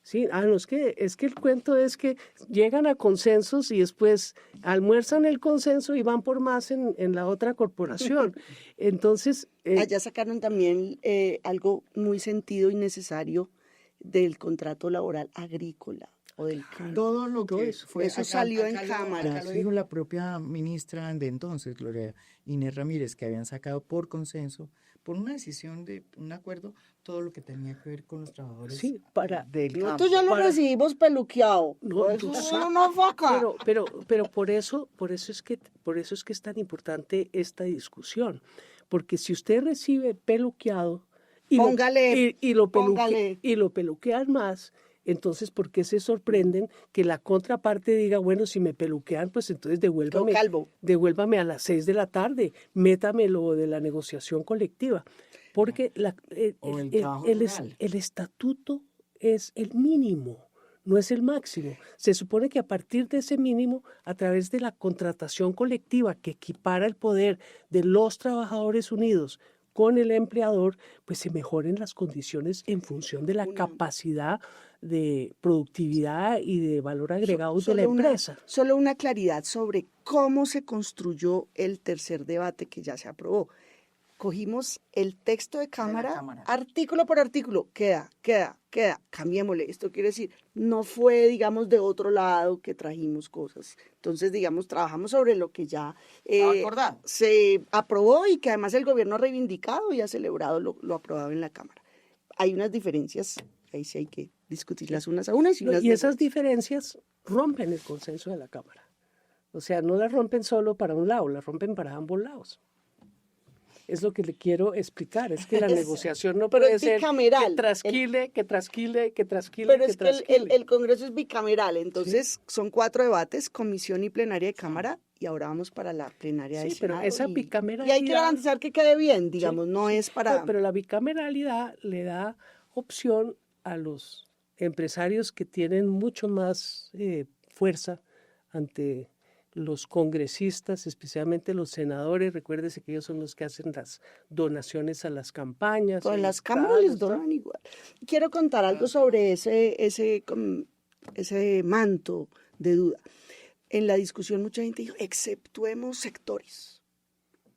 Speaker 3: Sí, no, es que el cuento es que llegan a consensos y después almuerzan el consenso y van por más en la otra corporación. Entonces...
Speaker 2: allá sacaron también algo muy sentido y necesario del contrato laboral agrícola o del campo.
Speaker 1: Todo lo que fue...
Speaker 2: Eso salió en Cámara.
Speaker 1: Acá lo dijo la propia ministra de entonces, Gloria Inés Ramírez, que habían sacado por consenso, por una decisión de un acuerdo, todo lo que tenía que ver con los trabajadores del campo.
Speaker 2: Nosotros ya lo recibimos peluqueado.
Speaker 3: No,
Speaker 2: no fue acá.
Speaker 3: Pero por eso es que es tan importante esta discusión, porque si usted recibe peluqueado y lo peluquean más, entonces ¿por qué se sorprenden que la contraparte diga, bueno, si me peluquean, pues entonces devuélvame a las 6 de la tarde, métamelo de la negociación colectiva? Porque el estatuto es el mínimo, no es el máximo. Se supone que a partir de ese mínimo, a través de la contratación colectiva que equipara el poder de los trabajadores unidos con el empleador, pues se mejoren las condiciones en función de la capacidad de productividad y de valor agregado de la empresa.
Speaker 2: Solo una claridad sobre cómo se construyó el tercer debate que ya se aprobó. Cogimos el texto de Cámara, artículo por artículo, queda, cambiémosle. Esto quiere decir, no fue, digamos, de otro lado que trajimos cosas. Entonces, digamos, trabajamos sobre lo que ya se aprobó y que además el gobierno ha reivindicado y ha celebrado lo aprobado en la Cámara. Hay unas diferencias, ahí sí hay que discutirlas unas a unas.
Speaker 3: Y esas diferencias rompen el consenso de la Cámara. O sea, no las rompen solo para un lado, las rompen para ambos lados. Es lo que le quiero explicar, es que la negociación no puede ser que trasquile.
Speaker 2: Pero es que el Congreso es bicameral, entonces son 4 debates, comisión y plenaria de Cámara, y ahora vamos para la plenaria de Senado.
Speaker 3: Pero esa bicameralidad...
Speaker 2: Y hay que garantizar que quede bien, digamos, no es para...
Speaker 3: Pero la bicameralidad le da opción a los empresarios que tienen mucho más fuerza ante los congresistas, especialmente los senadores. Recuérdese que ellos son los que hacen las donaciones a las campañas.
Speaker 2: Pues las cámaras les donan igual. Quiero contar algo sobre ese manto de duda. En la discusión mucha gente dijo, exceptuemos sectores.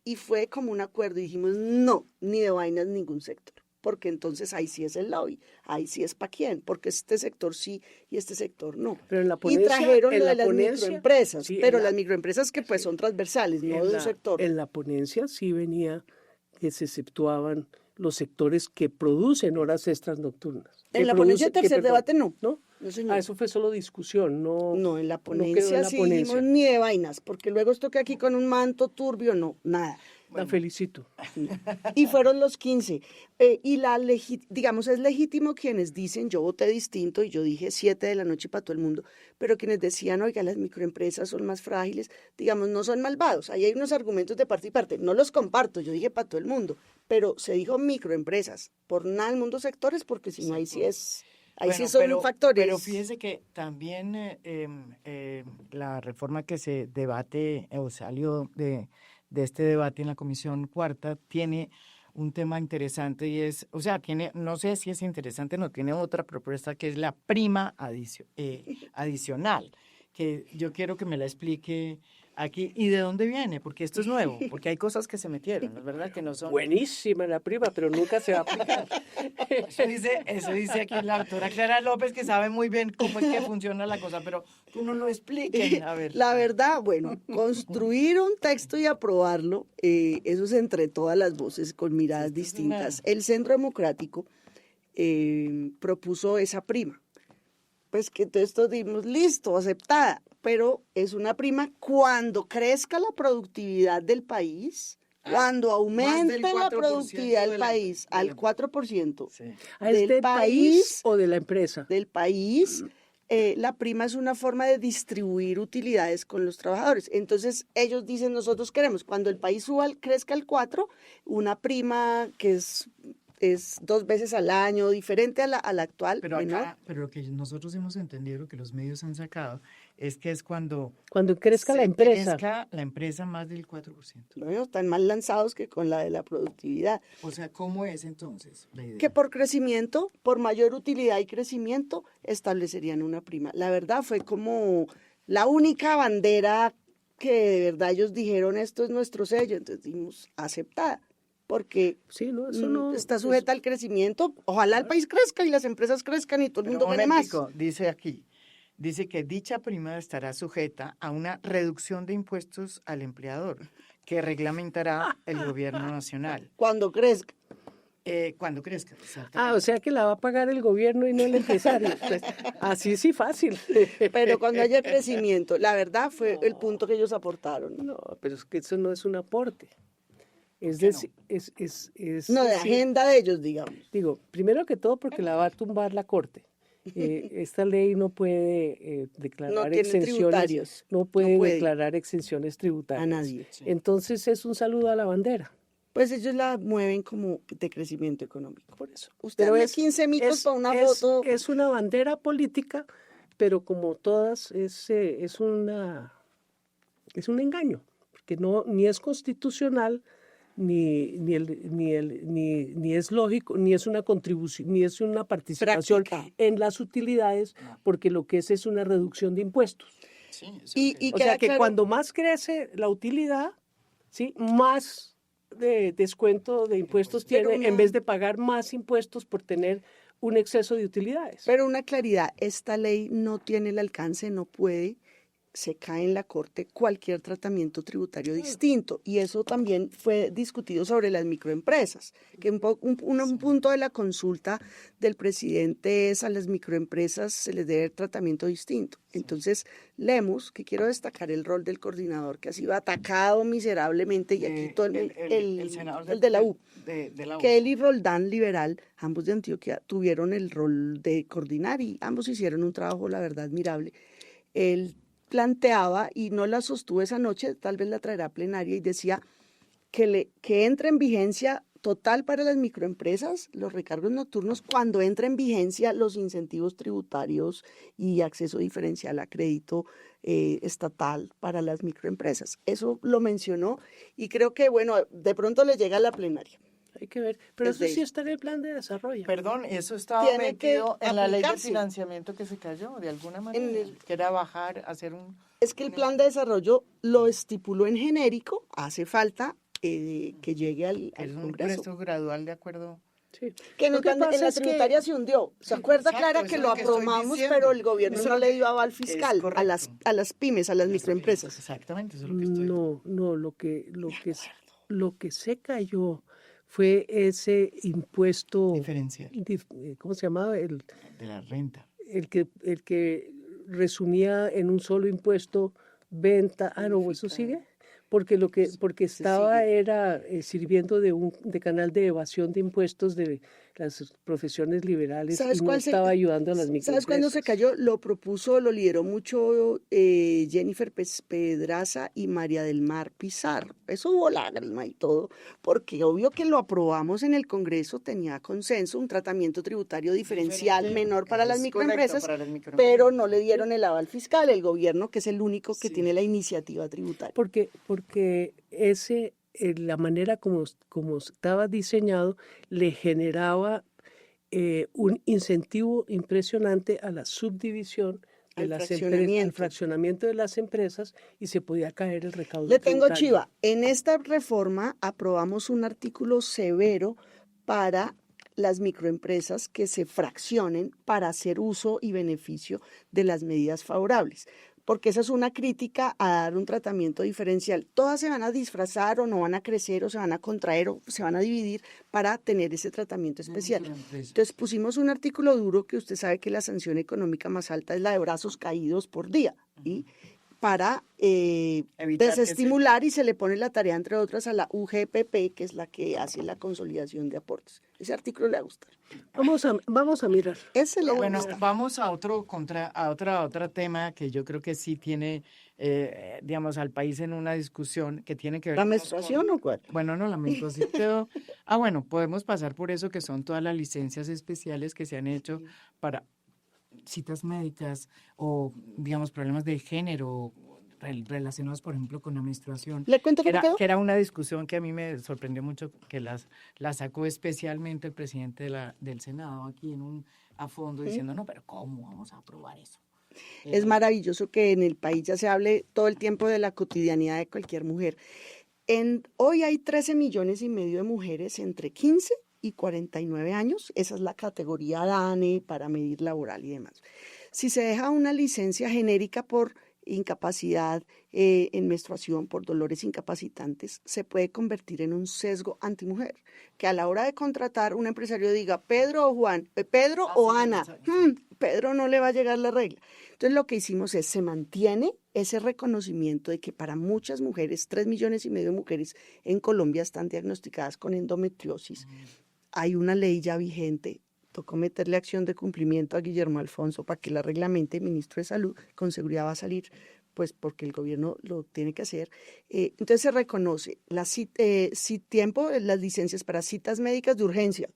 Speaker 2: Y fue como un acuerdo y dijimos, no, ni de vainas ningún sector. Porque entonces ahí sí es el lobby, ahí sí es para quién, porque este sector sí y este sector no.
Speaker 3: Pero en la ponencia,
Speaker 2: y trajeron lo de las microempresas, pero las microempresas que pues son transversales, no de un sector.
Speaker 3: En la ponencia sí venía que se exceptuaban los sectores que producen horas extras nocturnas.
Speaker 2: En la ponencia del tercer debate no.
Speaker 3: ¿No?
Speaker 2: No, señor.
Speaker 3: Eso fue solo discusión, no.
Speaker 2: No, en la ponencia sí dijimos ni de vainas, porque luego esto que aquí con un manto turbio, no, nada.
Speaker 3: La felicito.
Speaker 2: Y fueron los 15. Y digamos, es legítimo quienes dicen, yo voté distinto y yo dije 7 de la noche para todo el mundo, pero quienes decían, oiga, las microempresas son más frágiles, digamos, no son malvados. Ahí hay unos argumentos de parte y parte. No los comparto, yo dije para todo el mundo, pero se dijo microempresas, por nada el mundo sectores, porque si no, ahí sí es... Ahí sí son factores.
Speaker 1: Pero fíjese que también la reforma que se debate o salió de este debate en la Comisión Cuarta tiene un tema interesante y es, o sea, no sé si es interesante, no, tiene otra propuesta que es la prima adicional, que yo quiero que me la explique aquí. ¿Y de dónde viene? Porque esto es nuevo, porque hay cosas que se metieron, ¿es verdad? Que no son...
Speaker 3: Buenísima la prima, pero nunca se va a aplicar.
Speaker 1: Eso dice aquí la doctora Clara López, que sabe muy bien cómo es que funciona la cosa, pero tú no lo expliques. A ver.
Speaker 2: La verdad, bueno, construir un texto y aprobarlo, eso es entre todas las voces con miradas distintas. El Centro Democrático propuso esa prima. Pues que entonces todos dimos, listo, aceptada, pero es una prima cuando crezca la productividad del país, Cuando aumente la
Speaker 1: 4%
Speaker 2: productividad
Speaker 1: de
Speaker 2: del
Speaker 1: la-
Speaker 2: país
Speaker 1: de
Speaker 2: al
Speaker 1: la-
Speaker 2: 4%
Speaker 1: Sí.
Speaker 3: ¿Es del país o de la empresa?
Speaker 2: del país, la prima es una forma de distribuir utilidades con los trabajadores. Entonces, ellos dicen, nosotros queremos, cuando el país crezca al 4, una prima que es 2 veces al año, diferente a la actual,
Speaker 1: Pero
Speaker 2: menor.
Speaker 1: acá, pero lo que nosotros hemos entendido, lo que los medios han sacado, es que es cuando
Speaker 3: Cuando crezca la
Speaker 1: se
Speaker 3: empresa.
Speaker 1: crezca la empresa más del 4%.
Speaker 2: Bueno, están más lanzados que con la de la productividad.
Speaker 1: O sea, ¿cómo es entonces la idea?
Speaker 2: Que por crecimiento, por mayor utilidad y crecimiento, establecerían una prima. La verdad fue como la única bandera que de verdad ellos dijeron, esto es nuestro sello, entonces dimos aceptada, porque
Speaker 3: Sí, no, eso no.
Speaker 2: está sujeta al crecimiento. Ojalá el país crezca y las empresas crezcan y todo el
Speaker 1: Pero
Speaker 2: mundo
Speaker 1: un
Speaker 2: gane más.
Speaker 1: momentico, dice aquí, dice que dicha prima estará sujeta a una reducción de impuestos al empleador que reglamentará el gobierno nacional
Speaker 2: Cuando crezca.
Speaker 1: cuando crezca. Exactamente.
Speaker 3: Ah, o sea que la va a pagar el gobierno y no el empresario. Pues, así sí fácil.
Speaker 2: Pero cuando haya crecimiento, la verdad fue el punto que ellos aportaron.
Speaker 3: No, pero es que eso no es un aporte. Es
Speaker 1: qué no?
Speaker 3: decir, es
Speaker 2: No, de
Speaker 3: decir,
Speaker 2: agenda de ellos, digamos.
Speaker 3: digo, primero que todo porque la va a tumbar la Corte. Esta ley no puede declarar
Speaker 2: No tiene
Speaker 3: exenciones,
Speaker 2: tributarios.
Speaker 3: no puede
Speaker 2: No puede.
Speaker 3: declarar exenciones tributarias.
Speaker 2: A nadie.
Speaker 3: Entonces es un saludo a la bandera.
Speaker 2: Pues ellos la mueven como de crecimiento económico.
Speaker 3: Por eso.
Speaker 2: Usted hazme 15 mitos para una foto.
Speaker 3: Es una bandera política, pero como todas es un engaño, porque no ni es constitucional, ni es lógico, ni es una contribución, ni es una participación
Speaker 2: Práctica.
Speaker 3: en las utilidades, porque lo que es una reducción de impuestos.
Speaker 1: Sí, eso
Speaker 2: Y
Speaker 1: es.
Speaker 3: O
Speaker 2: queda
Speaker 3: sea que
Speaker 2: claro-
Speaker 3: cuando más crece la utilidad, ¿sí? Más de descuento de impuestos
Speaker 2: Pero
Speaker 3: tiene,
Speaker 2: no-
Speaker 3: en vez de pagar más impuestos por tener un exceso de utilidades.
Speaker 2: Pero una claridad, esta ley no tiene el alcance, no puede, se cae en la Corte cualquier tratamiento tributario distinto. Y eso también fue discutido sobre las microempresas, que un punto de la consulta del presidente es a las microempresas se les debe tratamiento distinto. Entonces, Lemus, que quiero destacar el rol del coordinador, que ha sido atacado miserablemente, y aquí todo el
Speaker 1: senador
Speaker 2: de la U.
Speaker 1: de la U.
Speaker 2: Que él y Roldán Liberal, ambos de Antioquia, tuvieron el rol de coordinar y ambos hicieron un trabajo, la verdad, admirable. Él planteaba, y no la sostuvo esa noche, tal vez la traerá a plenaria, y decía que entre en vigencia total para las microempresas los recargos nocturnos cuando entre en vigencia los incentivos tributarios y acceso diferencial a crédito estatal para las microempresas. Eso lo mencionó y creo que, bueno, de pronto le llega a la plenaria.
Speaker 3: Hay que ver, pero eso
Speaker 2: Desde
Speaker 3: sí
Speaker 2: ahí.
Speaker 3: está en el plan de desarrollo.
Speaker 1: Perdón, eso estaba
Speaker 2: Tiene que
Speaker 1: metido en la ley de
Speaker 2: aplicarse.
Speaker 1: financiamiento que se cayó, de alguna manera, que era bajar, hacer un...
Speaker 2: Es que el plan de desarrollo lo estipuló en genérico, hace falta que llegue al
Speaker 1: Es un
Speaker 2: Congreso.
Speaker 1: proceso gradual de acuerdo.
Speaker 3: Sí.
Speaker 2: Que en,
Speaker 3: Lo que
Speaker 2: en
Speaker 3: pasa
Speaker 2: la
Speaker 3: es que-
Speaker 2: tributaria se hundió. ¿Se acuerda,
Speaker 1: exacto,
Speaker 2: Clara,
Speaker 1: eso
Speaker 2: que
Speaker 1: es
Speaker 2: lo
Speaker 1: lo que estoy
Speaker 2: aprobamos,
Speaker 1: diciendo.
Speaker 2: pero el gobierno
Speaker 1: Eso
Speaker 2: no
Speaker 1: es
Speaker 2: le
Speaker 1: lo
Speaker 2: dio aval
Speaker 1: es
Speaker 2: fiscal a
Speaker 1: correcto.
Speaker 2: las pymes, a las microempresas?
Speaker 1: Exactamente, eso es lo que estoy...
Speaker 3: No, lo que se cayó fue ese impuesto
Speaker 1: Diferencial
Speaker 3: ¿cómo se llamaba?
Speaker 1: de la renta.
Speaker 3: El que resumía en un solo impuesto venta. Ah, no, eso sigue. Porque estaba era sirviendo de canal de evasión de impuestos de las profesiones liberales
Speaker 2: ¿Sabes
Speaker 3: y no
Speaker 2: cuál
Speaker 3: estaba ayudando a las microempresas.
Speaker 2: ¿Sabes cuándo se cayó? Lo propuso, lo lideró mucho Jennifer Pedraza y María del Mar Pizarro. Eso hubo lágrima y todo, porque obvio que lo aprobamos en el Congreso, tenía consenso, un tratamiento tributario diferencial
Speaker 1: Diferente,
Speaker 2: menor para las
Speaker 1: es correcto,
Speaker 2: microempresas,
Speaker 1: para las microempresas.
Speaker 2: pero no le dieron el aval fiscal, el gobierno, que es el único que tiene la iniciativa tributaria.
Speaker 3: Porque la manera como estaba diseñado le generaba un incentivo impresionante a la subdivisión de
Speaker 2: Al
Speaker 3: las
Speaker 2: fraccionamiento.
Speaker 3: al fraccionamiento de las empresas y se podía caer el recaudo
Speaker 2: Le tengo
Speaker 3: tributario.
Speaker 2: chiva. En esta reforma aprobamos un artículo severo para las microempresas que se fraccionen para hacer uso y beneficio de las medidas favorables. Porque esa es una crítica a dar un tratamiento diferencial. Todas se van a disfrazar o no van a crecer o se van a contraer o se van a dividir para tener ese tratamiento especial. Entonces pusimos un artículo duro que usted sabe que la sanción económica más alta es la de brazos caídos por día. Y para
Speaker 1: Evitar que
Speaker 2: desestimular y se le pone la tarea, entre otras, a la UGPP, que es la que hace la consolidación de aportes. Ese artículo le va a gustar.
Speaker 3: Vamos a mirar.
Speaker 2: Ese le va a
Speaker 1: Bueno,
Speaker 2: gustar.
Speaker 1: vamos a otro tema que yo creo que sí tiene, digamos, al país en una discusión que tiene que ver
Speaker 2: ¿La
Speaker 1: con-
Speaker 2: menstruación o cuál?
Speaker 1: Bueno, no, la menstruación quedó. Bueno, podemos pasar por eso, que son todas las licencias especiales que se han hecho para citas médicas o, digamos, problemas de género relacionados, por ejemplo, con la menstruación.
Speaker 2: ¿Le cuento cómo quedó?
Speaker 1: Que era una discusión que a mí me sorprendió mucho, que la sacó especialmente el presidente del Senado aquí en un a fondo diciendo, no, pero ¿cómo vamos a aprobar eso?
Speaker 2: Es maravilloso que en el país ya se hable todo el tiempo de la cotidianidad de cualquier mujer. Hoy hay 13 millones y medio de mujeres entre 15 y 49 años. Esa es la categoría DANE para medir laboral y demás. Si se deja una licencia genérica por incapacidad en menstruación, por dolores incapacitantes, se puede convertir en un sesgo antimujer, que a la hora de contratar un empresario diga Pedro o Juan, Pedro o Ana, Pedro no le va a llegar la regla. Entonces lo que hicimos es, se mantiene ese reconocimiento de que para muchas mujeres, 3 millones y medio de mujeres en Colombia están diagnosticadas con endometriosis. Hay una ley ya vigente. Tocó meterle acción de cumplimiento a Guillermo Alfonso para que la reglamente, ministro de Salud, con seguridad va a salir, pues porque el gobierno lo tiene que hacer. Entonces se reconoce las licencias para citas médicas de urgencia,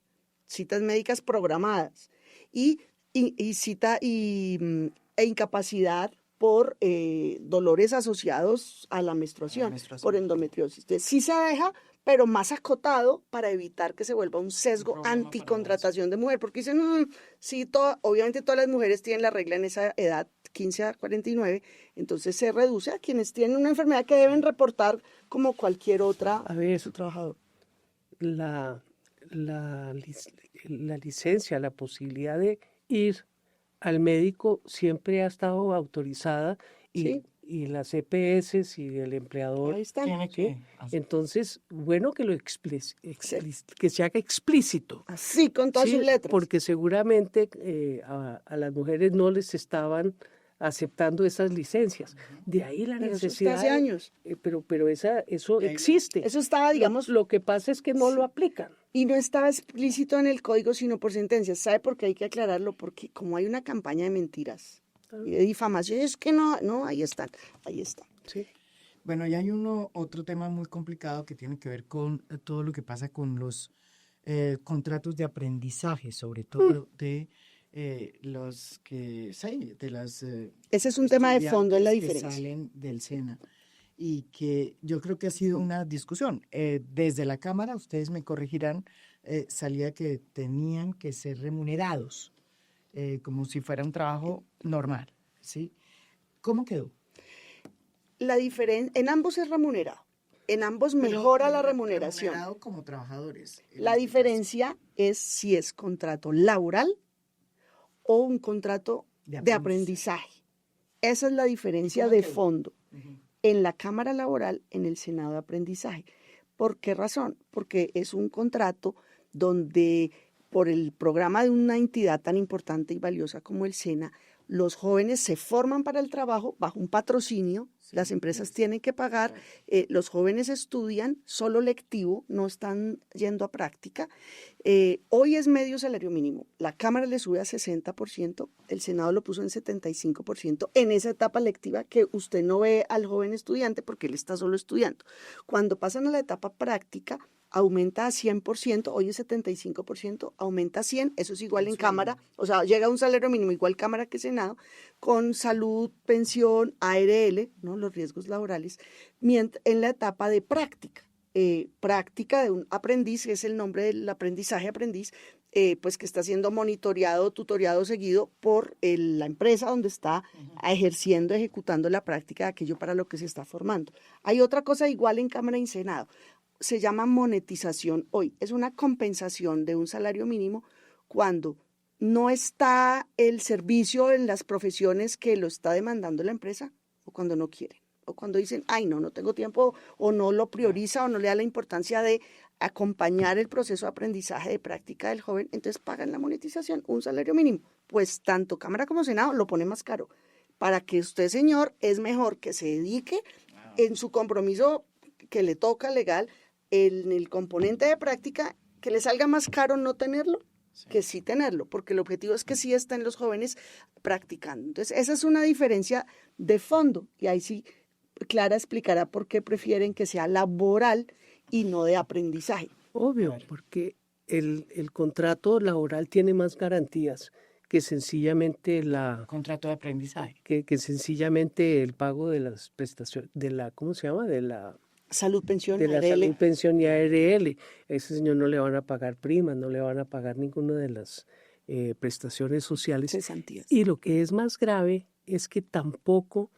Speaker 2: citas médicas programadas e incapacidad por dolores asociados a la menstruación, por endometriosis. Entonces sí se deja, pero más acotado para evitar que se vuelva un sesgo anticontratación de mujer, porque dicen, sí, obviamente todas las mujeres tienen la regla en esa edad, 15 a 49, entonces se reduce a quienes tienen una enfermedad que deben reportar como cualquier otra
Speaker 3: A ver,
Speaker 2: su trabajador.
Speaker 3: la licencia, la posibilidad de ir al médico siempre ha estado autorizada
Speaker 2: Sí.
Speaker 3: y las EPS y el empleador
Speaker 2: Ahí están.
Speaker 1: Tiene
Speaker 3: ¿sí?
Speaker 1: que hacer.
Speaker 3: Entonces, bueno que que se haga explícito.
Speaker 2: Así, con todas
Speaker 3: Sí,
Speaker 2: sus letras.
Speaker 3: porque seguramente a las mujeres no les estaban aceptando esas licencias. De ahí la
Speaker 2: Pero eso está
Speaker 3: necesidad.
Speaker 2: hace años.
Speaker 3: Pero eso existe.
Speaker 2: Eso estaba, digamos,
Speaker 3: Lo que pasa es que no lo aplican.
Speaker 2: y no estaba explícito en el código, sino por sentencias. ¿Sabe por qué hay que aclararlo? Porque como hay una campaña de mentiras y de difamación, es que no, ahí están.
Speaker 3: Sí.
Speaker 1: Bueno, y hay otro tema muy complicado que tiene que ver con todo lo que pasa con los contratos de aprendizaje, sobre todo de los que, sí, de las
Speaker 2: Ese es un tema de fondo en la
Speaker 1: estudiantes
Speaker 2: diferencia.
Speaker 1: que salen del SENA y que yo creo que ha sido una discusión. Desde la Cámara, ustedes me corregirán, salía que tenían que ser remunerados como si fuera un trabajo normal, ¿sí? ¿Cómo quedó?
Speaker 2: La diferencia, en ambos es remunerado. En ambos mejora la remuneración.
Speaker 1: Remunerado como trabajadores.
Speaker 2: La diferencia es si es contrato laboral o un contrato de aprendizaje. Esa es la diferencia de fondo. En la Cámara Laboral, en el Senado de Aprendizaje. ¿Por qué razón? Porque es un contrato donde, por el programa de una entidad tan importante y valiosa como el SENA, los jóvenes se forman para el trabajo bajo un patrocinio, las empresas tienen que pagar, los jóvenes estudian solo lectivo, no están yendo a práctica. Hoy es medio salario mínimo, la Cámara le sube a 60%, el Senado lo puso en 75% en esa etapa lectiva que usted no ve al joven estudiante porque él está solo estudiando. Cuando pasan a la etapa práctica, aumenta a 100%, hoy es 75%, aumenta a 100%, eso es igual en Cámara, o sea, llega a un salario mínimo igual Cámara que Senado, con salud, pensión, ARL, ¿no? Los riesgos laborales, en la etapa de práctica. Práctica de un aprendiz, que es el nombre del aprendizaje aprendiz, pues que está siendo monitoreado, tutoriado, seguido por la empresa donde está ejerciendo, ejecutando la práctica de aquello para lo que se está formando. Hay otra cosa igual en Cámara y Senado, se llama monetización hoy, es una compensación de un salario mínimo cuando no está el servicio en las profesiones que lo está demandando la empresa o cuando no quieren. O cuando dicen, ay, no tengo tiempo, o no lo prioriza, o no le da la importancia de acompañar el proceso de aprendizaje, de práctica del joven, entonces pagan la monetización, un salario mínimo. Pues tanto Cámara como Senado lo pone más caro. para que usted, señor, es mejor que se dedique en su compromiso que le toca legal, en el componente de práctica, que le salga más caro no tenerlo que sí tenerlo, porque el objetivo es que sí estén los jóvenes practicando. Entonces, esa es una diferencia de fondo, y ahí sí Clara explicará por qué prefieren que sea laboral y no de aprendizaje.
Speaker 3: Obvio, porque el contrato laboral tiene más garantías que sencillamente
Speaker 1: Contrato de aprendizaje.
Speaker 3: que sencillamente el pago de las prestaciones, de la, ¿cómo se llama?
Speaker 2: Salud, pensión,
Speaker 3: De la
Speaker 2: ARL.
Speaker 3: salud, pensión y ARL. A ese señor no le van a pagar primas, no le van a pagar ninguna de las prestaciones sociales.
Speaker 2: Cesantías.
Speaker 3: Y lo que es más grave es que tampoco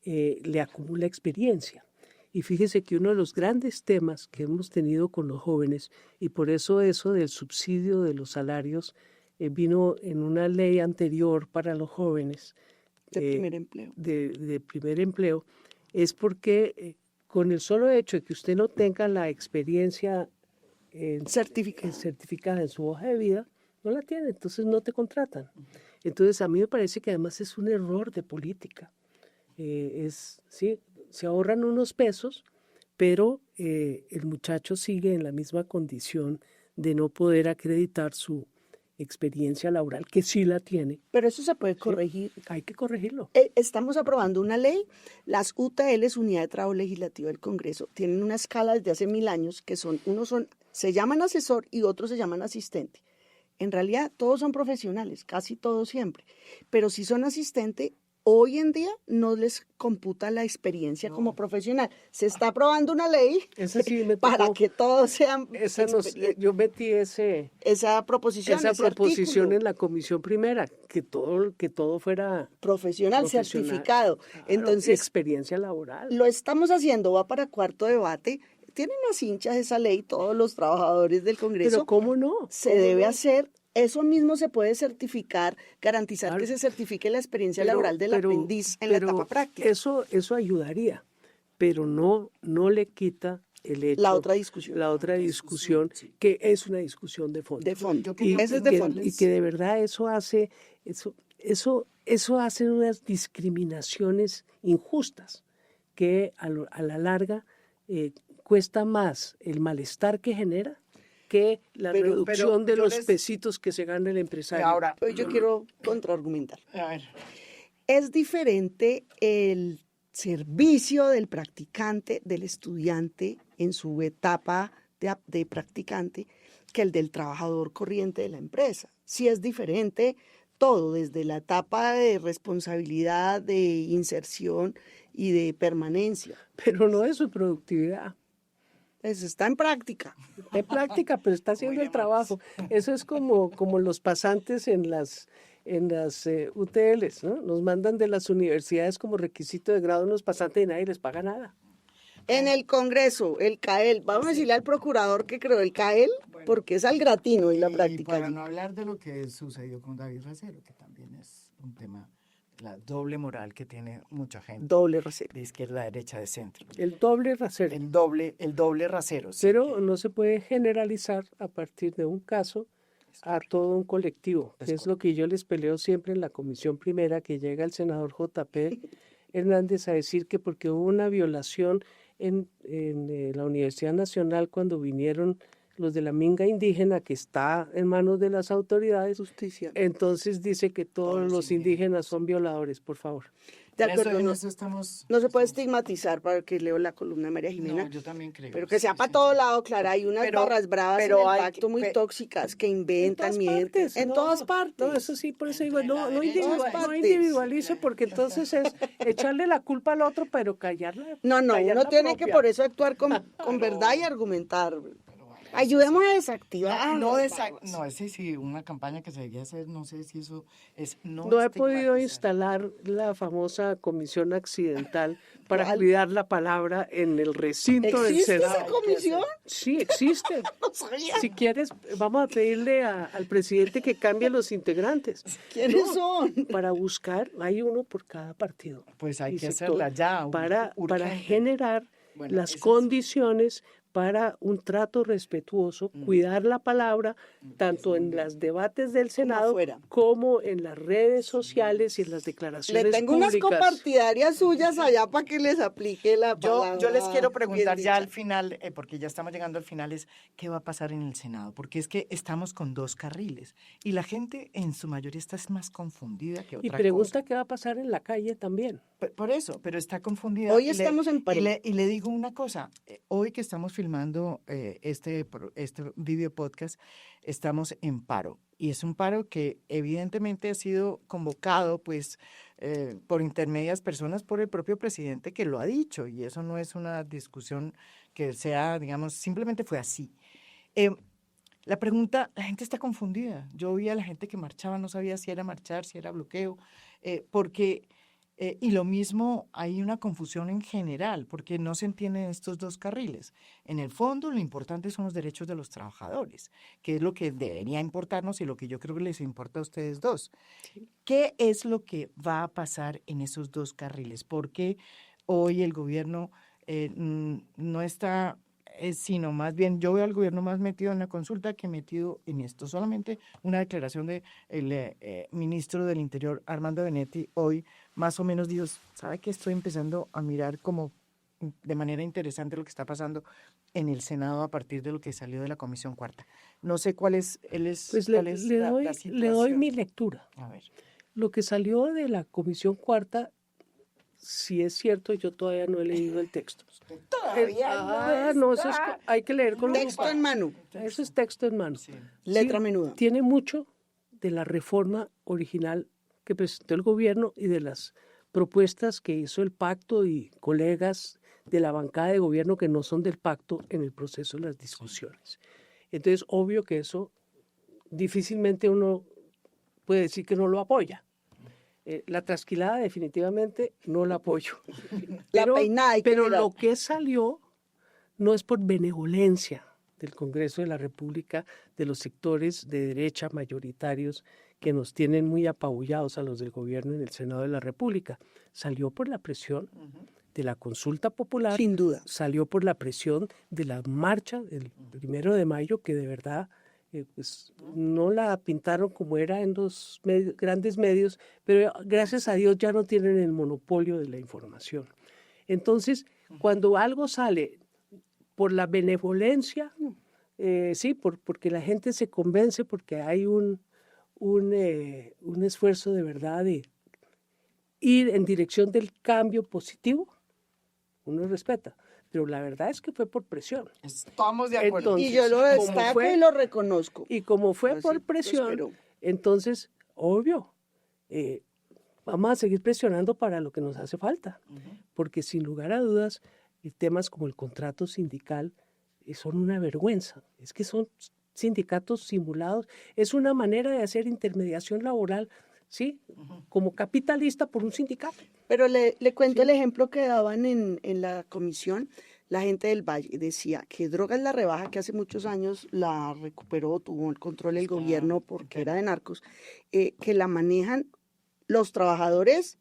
Speaker 3: le acumula experiencia. Y fíjese que uno de los grandes temas que hemos tenido con los jóvenes, y por eso del subsidio de los salarios vino en una ley anterior para los jóvenes
Speaker 2: De primer empleo.
Speaker 3: de primer empleo, es porque con el solo hecho de que usted no tenga la experiencia certificada en su hoja de vida, no la tiene, entonces no te contratan. Entonces a mí me parece que además es un error de política. Sí, se ahorran unos pesos, pero el muchacho sigue en la misma condición de no poder acreditar su experiencia laboral, que sí la tiene.
Speaker 2: Pero eso se puede corregir.
Speaker 3: Sí, hay que corregirlo.
Speaker 2: Estamos aprobando una ley. Las UTLs, Unidad de Trabajo Legislativo del Congreso, tienen una escala desde hace 1000 años que se llaman asesor y otros se llaman asistente. En realidad todos son profesionales, casi todos siempre. Pero si son asistente, hoy en día no les computa la experiencia como profesional. Se está aprobando una ley
Speaker 3: Sí
Speaker 2: para que todos sean...
Speaker 3: yo metí
Speaker 2: esa proposición
Speaker 3: en la comisión primera, que todo fuera
Speaker 2: profesional, certificado.
Speaker 3: Claro,
Speaker 2: entonces,
Speaker 3: experiencia laboral.
Speaker 2: Lo estamos haciendo, va para cuarto debate. Tienen las hinchas de esa ley todos los trabajadores del Congreso.
Speaker 3: Pero ¿cómo no?
Speaker 2: Se debe hacer. Eso mismo se puede certificar, garantizar que se certifique la experiencia laboral del aprendiz en la etapa práctica.
Speaker 3: Eso ayudaría, pero no le quita el hecho.
Speaker 2: La otra discusión.
Speaker 3: Que es una discusión de fondo.
Speaker 2: De fondo.
Speaker 3: Esa es de fondo. Y que de verdad eso hace unas discriminaciones injustas que a la larga cuesta más el malestar que genera que la reducción de los pesitos que se gana el empresario.
Speaker 1: Ahora,
Speaker 2: yo quiero contraargumentar.
Speaker 1: A ver.
Speaker 2: Es diferente el servicio del practicante, del estudiante en su etapa de practicante, que el del trabajador corriente de la empresa. Sí es diferente todo, desde la etapa de responsabilidad, de inserción y de permanencia.
Speaker 3: Pero no de su productividad.
Speaker 2: Eso está en práctica.
Speaker 3: De práctica, pero está haciendo el trabajo. Eso es como los pasantes en las UTLs, ¿no? Nos mandan de las universidades como requisito de grado unos pasantes y nadie les paga nada.
Speaker 2: En el Congreso, el CAEL, vamos a decirle al procurador que creó el CAEL, porque es al gratino y la práctica.
Speaker 1: Para no hablar de lo que sucedió con David Racero, que también es un tema, la doble moral que tiene mucha gente.
Speaker 2: Doble rasero.
Speaker 1: De izquierda a derecha, de centro.
Speaker 3: El doble rasero.
Speaker 1: El doble rasero. Sí.
Speaker 3: Pero no se puede generalizar a partir de un caso a todo un colectivo. Es lo que yo les peleo siempre en la comisión primera, que llega el senador J.P. Hernández a decir que porque hubo una violación en la Universidad Nacional cuando vinieron los de la minga indígena, que está en manos de las autoridades,
Speaker 2: justicia.
Speaker 3: Entonces dice que todos los indígenas son violadores, por favor.
Speaker 2: De acuerdo, no se puede estigmatizar, para que leo la columna de María Jimena.
Speaker 1: No, yo también creo.
Speaker 2: Pero que sea para todo lado, Clara. Hay unas barras bravas en el pacto muy tóxicas que inventan miedo. En todas partes.
Speaker 3: No, eso sí, por eso digo, no individualice, porque entonces es echarle la culpa al otro, pero callarla.
Speaker 2: No, uno tiene que por eso actuar con verdad y argumentar. Ayudemos a desactivar.
Speaker 1: No, sí, una campaña que se debería hacer, no sé si eso es...
Speaker 3: No he podido instalar la famosa comisión accidental para cuidar la palabra en el recinto del Senado.
Speaker 2: ¿Existe esa comisión?
Speaker 3: Sí, existe.
Speaker 2: No sabía.
Speaker 3: Si quieres, vamos a pedirle al presidente que cambie los integrantes.
Speaker 2: ¿Quiénes son?
Speaker 3: Para buscar, hay uno por cada partido.
Speaker 1: Pues hay que hacerla ya.
Speaker 3: Para generar las condiciones para un trato respetuoso, cuidar la palabra, tanto en los debates del Senado
Speaker 2: afuera.
Speaker 3: como en las redes sociales y en las declaraciones
Speaker 2: Le tengo
Speaker 3: públicas.
Speaker 2: unas copartidarias suyas allá para que les aplique la palabra.
Speaker 1: Yo les quiero preguntar
Speaker 2: bien
Speaker 1: ya
Speaker 2: dicha.
Speaker 1: al final, porque ya estamos llegando al final, es qué va a pasar en el Senado, porque es que estamos con dos carriles y la gente en su mayoría está más confundida que otra
Speaker 3: Y pregunta
Speaker 1: cosa.
Speaker 3: qué va a pasar en la calle también.
Speaker 1: Por eso, pero está confundida.
Speaker 2: Hoy
Speaker 1: Y
Speaker 2: estamos en paro.
Speaker 1: y le digo una cosa, hoy que estamos filmando este video podcast, estamos en paro. Y es un paro que evidentemente ha sido convocado pues por intermedias personas por el propio presidente que lo ha dicho. Y eso no es una discusión que sea, digamos, simplemente fue así. La pregunta, la gente está confundida. Yo vi a la gente que marchaba, no sabía si era marchar, si era bloqueo, porque... y lo mismo, hay una confusión en general, porque no se entienden estos dos carriles. En el fondo, lo importante son los derechos de los trabajadores, que es lo que debería importarnos y lo que yo creo que les importa a ustedes dos. ¿Qué es lo que va a pasar en esos dos carriles? Porque hoy el gobierno no está, sino más bien yo veo al gobierno más metido en la consulta que metido en esto. Solamente una declaración del ministro del Interior, Armando Benetti, hoy más o menos dijo, ¿sabe que estoy empezando a mirar como de manera interesante lo que está pasando en el Senado a partir de lo que salió de la Comisión Cuarta? No sé cuál es,
Speaker 3: Pues
Speaker 1: cuál es
Speaker 3: le doy
Speaker 1: situación.
Speaker 3: mi lectura.
Speaker 1: A ver.
Speaker 3: Lo que salió de la Comisión Cuarta, si es cierto, yo todavía no he leído el texto. No, eso es, hay que leer con
Speaker 2: Texto
Speaker 3: lupa.
Speaker 2: en mano.
Speaker 3: Eso es texto en mano.
Speaker 1: Sí.
Speaker 2: Letra
Speaker 3: Sí,
Speaker 2: menuda.
Speaker 3: tiene mucho de la reforma original que presentó el gobierno y de las propuestas que hizo el pacto y colegas de la bancada de gobierno que no son del pacto en el proceso de las discusiones. Entonces, obvio que eso difícilmente uno puede decir que no lo apoya. La trasquilada definitivamente no la apoyo.
Speaker 2: La peinada hay que
Speaker 3: pero
Speaker 2: mirar.
Speaker 3: lo que salió no es por benevolencia del Congreso de la República, de los sectores de derecha mayoritarios que nos tienen muy apabullados a los del gobierno en el Senado de la República. Salió por la presión de la consulta popular.
Speaker 2: Sin duda.
Speaker 3: Salió por la presión de la marcha del 1 de mayo, que de verdad pues, no la pintaron como era en los grandes medios, pero gracias a Dios ya no tienen el monopolio de la información. Entonces, cuando algo sale por la benevolencia, sí, porque la gente se convence, porque hay un esfuerzo de verdad de ir en dirección del cambio positivo, uno respeta. Pero la verdad es que fue por presión.
Speaker 1: Estamos de acuerdo.
Speaker 3: Entonces,
Speaker 2: Y yo lo
Speaker 3: como
Speaker 2: destaco
Speaker 3: fue-
Speaker 2: y lo reconozco.
Speaker 3: Y como fue
Speaker 2: Así
Speaker 3: por
Speaker 2: lo
Speaker 3: presión,
Speaker 2: espero.
Speaker 3: entonces, obvio, vamos a seguir presionando para lo que nos hace falta. Porque sin lugar a dudas, temas como el contrato sindical son una vergüenza. Es que son sindicatos simulados. Es una manera de hacer intermediación laboral, ¿sí? Como capitalista por un sindicato.
Speaker 2: Pero le cuento el ejemplo que daban en la comisión. La gente del Valle decía que Drogas La Rebaja, que hace muchos años la recuperó, tuvo el control del gobierno porque era de narcos, que la manejan los trabajadores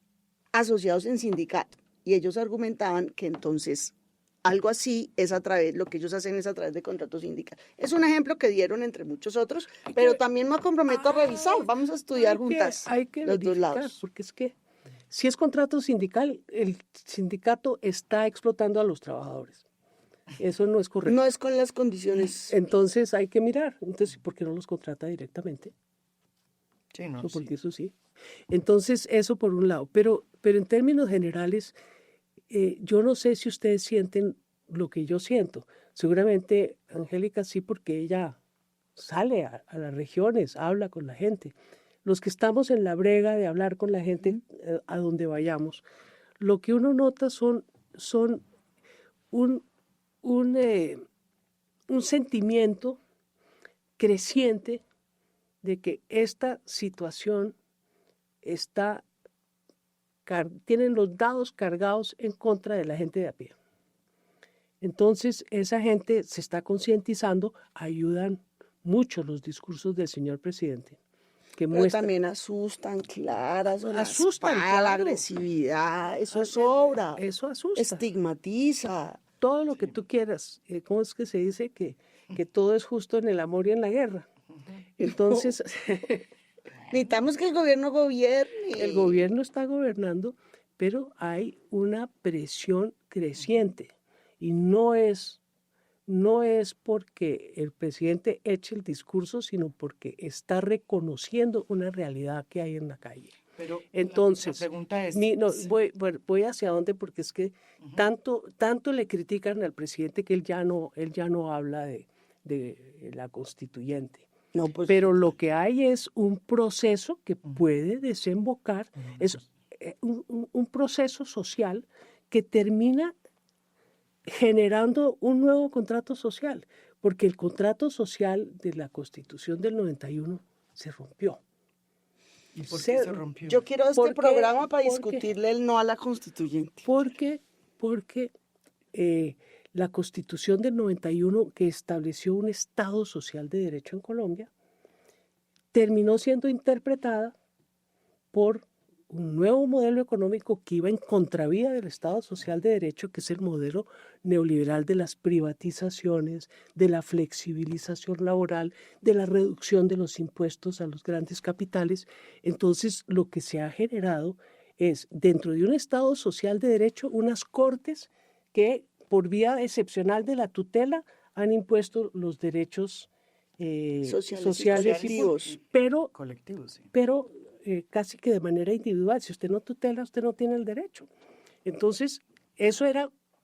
Speaker 2: asociados en sindicato. Y ellos argumentaban que entonces algo así es a través, lo que ellos hacen es a través de contratos sindicales. Es un ejemplo que dieron entre muchos otros, pero también me comprometo a revisar. Vamos a estudiar juntas
Speaker 3: Hay que
Speaker 2: los dos
Speaker 3: verificar,
Speaker 2: lados.
Speaker 3: porque es que si es contrato sindical, el sindicato está explotando a los trabajadores. Eso no es correcto.
Speaker 2: No es con las condiciones.
Speaker 3: Entonces hay que mirar. Entonces, ¿por qué no los contrata directamente?
Speaker 1: Sí, no,
Speaker 3: Porque
Speaker 1: sí.
Speaker 3: eso sí. Entonces, eso por un lado. Pero en términos generales, yo no sé si ustedes sienten lo que yo siento. Seguramente Angélica sí, porque ella sale a las regiones, habla con la gente. Los que estamos en la brega de hablar con la gente a donde vayamos, lo que uno nota son un sentimiento creciente de que esta situación tienen los dados cargados en contra de la gente de a pie. Entonces, esa gente se está concientizando, ayudan mucho los discursos del señor presidente, que
Speaker 2: Pero
Speaker 3: muestran.
Speaker 2: también asustan, claras, son
Speaker 3: Asustan,
Speaker 2: la
Speaker 3: claro.
Speaker 2: agresividad, eso sobra,
Speaker 3: Eso asusta.
Speaker 2: estigmatiza.
Speaker 3: todo lo que tú quieras. ¿Cómo es que se dice? Que todo es justo en el amor y en la guerra. Entonces,
Speaker 2: Necesitamos que el gobierno gobierne.
Speaker 3: el gobierno está gobernando, pero hay una presión creciente y no es porque el presidente eche el discurso, sino porque está reconociendo una realidad que hay en la calle.
Speaker 1: Pero
Speaker 3: Entonces,
Speaker 1: la pregunta es,
Speaker 3: voy hacia dónde, porque es que tanto le critican al presidente que él ya no habla de la constituyente.
Speaker 2: No, pues,
Speaker 3: Pero lo que hay es un proceso que puede desembocar, es un proceso social que termina generando un nuevo contrato social, porque el contrato social de la Constitución del 91 se rompió.
Speaker 1: ¿y por qué se rompió?
Speaker 2: yo quiero este
Speaker 3: ¿Por qué?
Speaker 2: programa para
Speaker 3: ¿Por qué?
Speaker 2: discutirle el no a la constituyente.
Speaker 3: Porque la Constitución del 91, que estableció un Estado social de derecho en Colombia, terminó siendo interpretada por un nuevo modelo económico que iba en contravía del Estado social de derecho, que es el modelo neoliberal de las privatizaciones, de la flexibilización laboral, de la reducción de los impuestos a los grandes capitales. Entonces, lo que se ha generado es, dentro de un Estado social de derecho, unas cortes que, por vía excepcional de la tutela, han impuesto los derechos sociales
Speaker 2: colectivos.
Speaker 3: pero
Speaker 1: Colectivos, sí.
Speaker 3: casi que de manera individual. Si usted no tutela, usted no tiene el derecho. Entonces, eso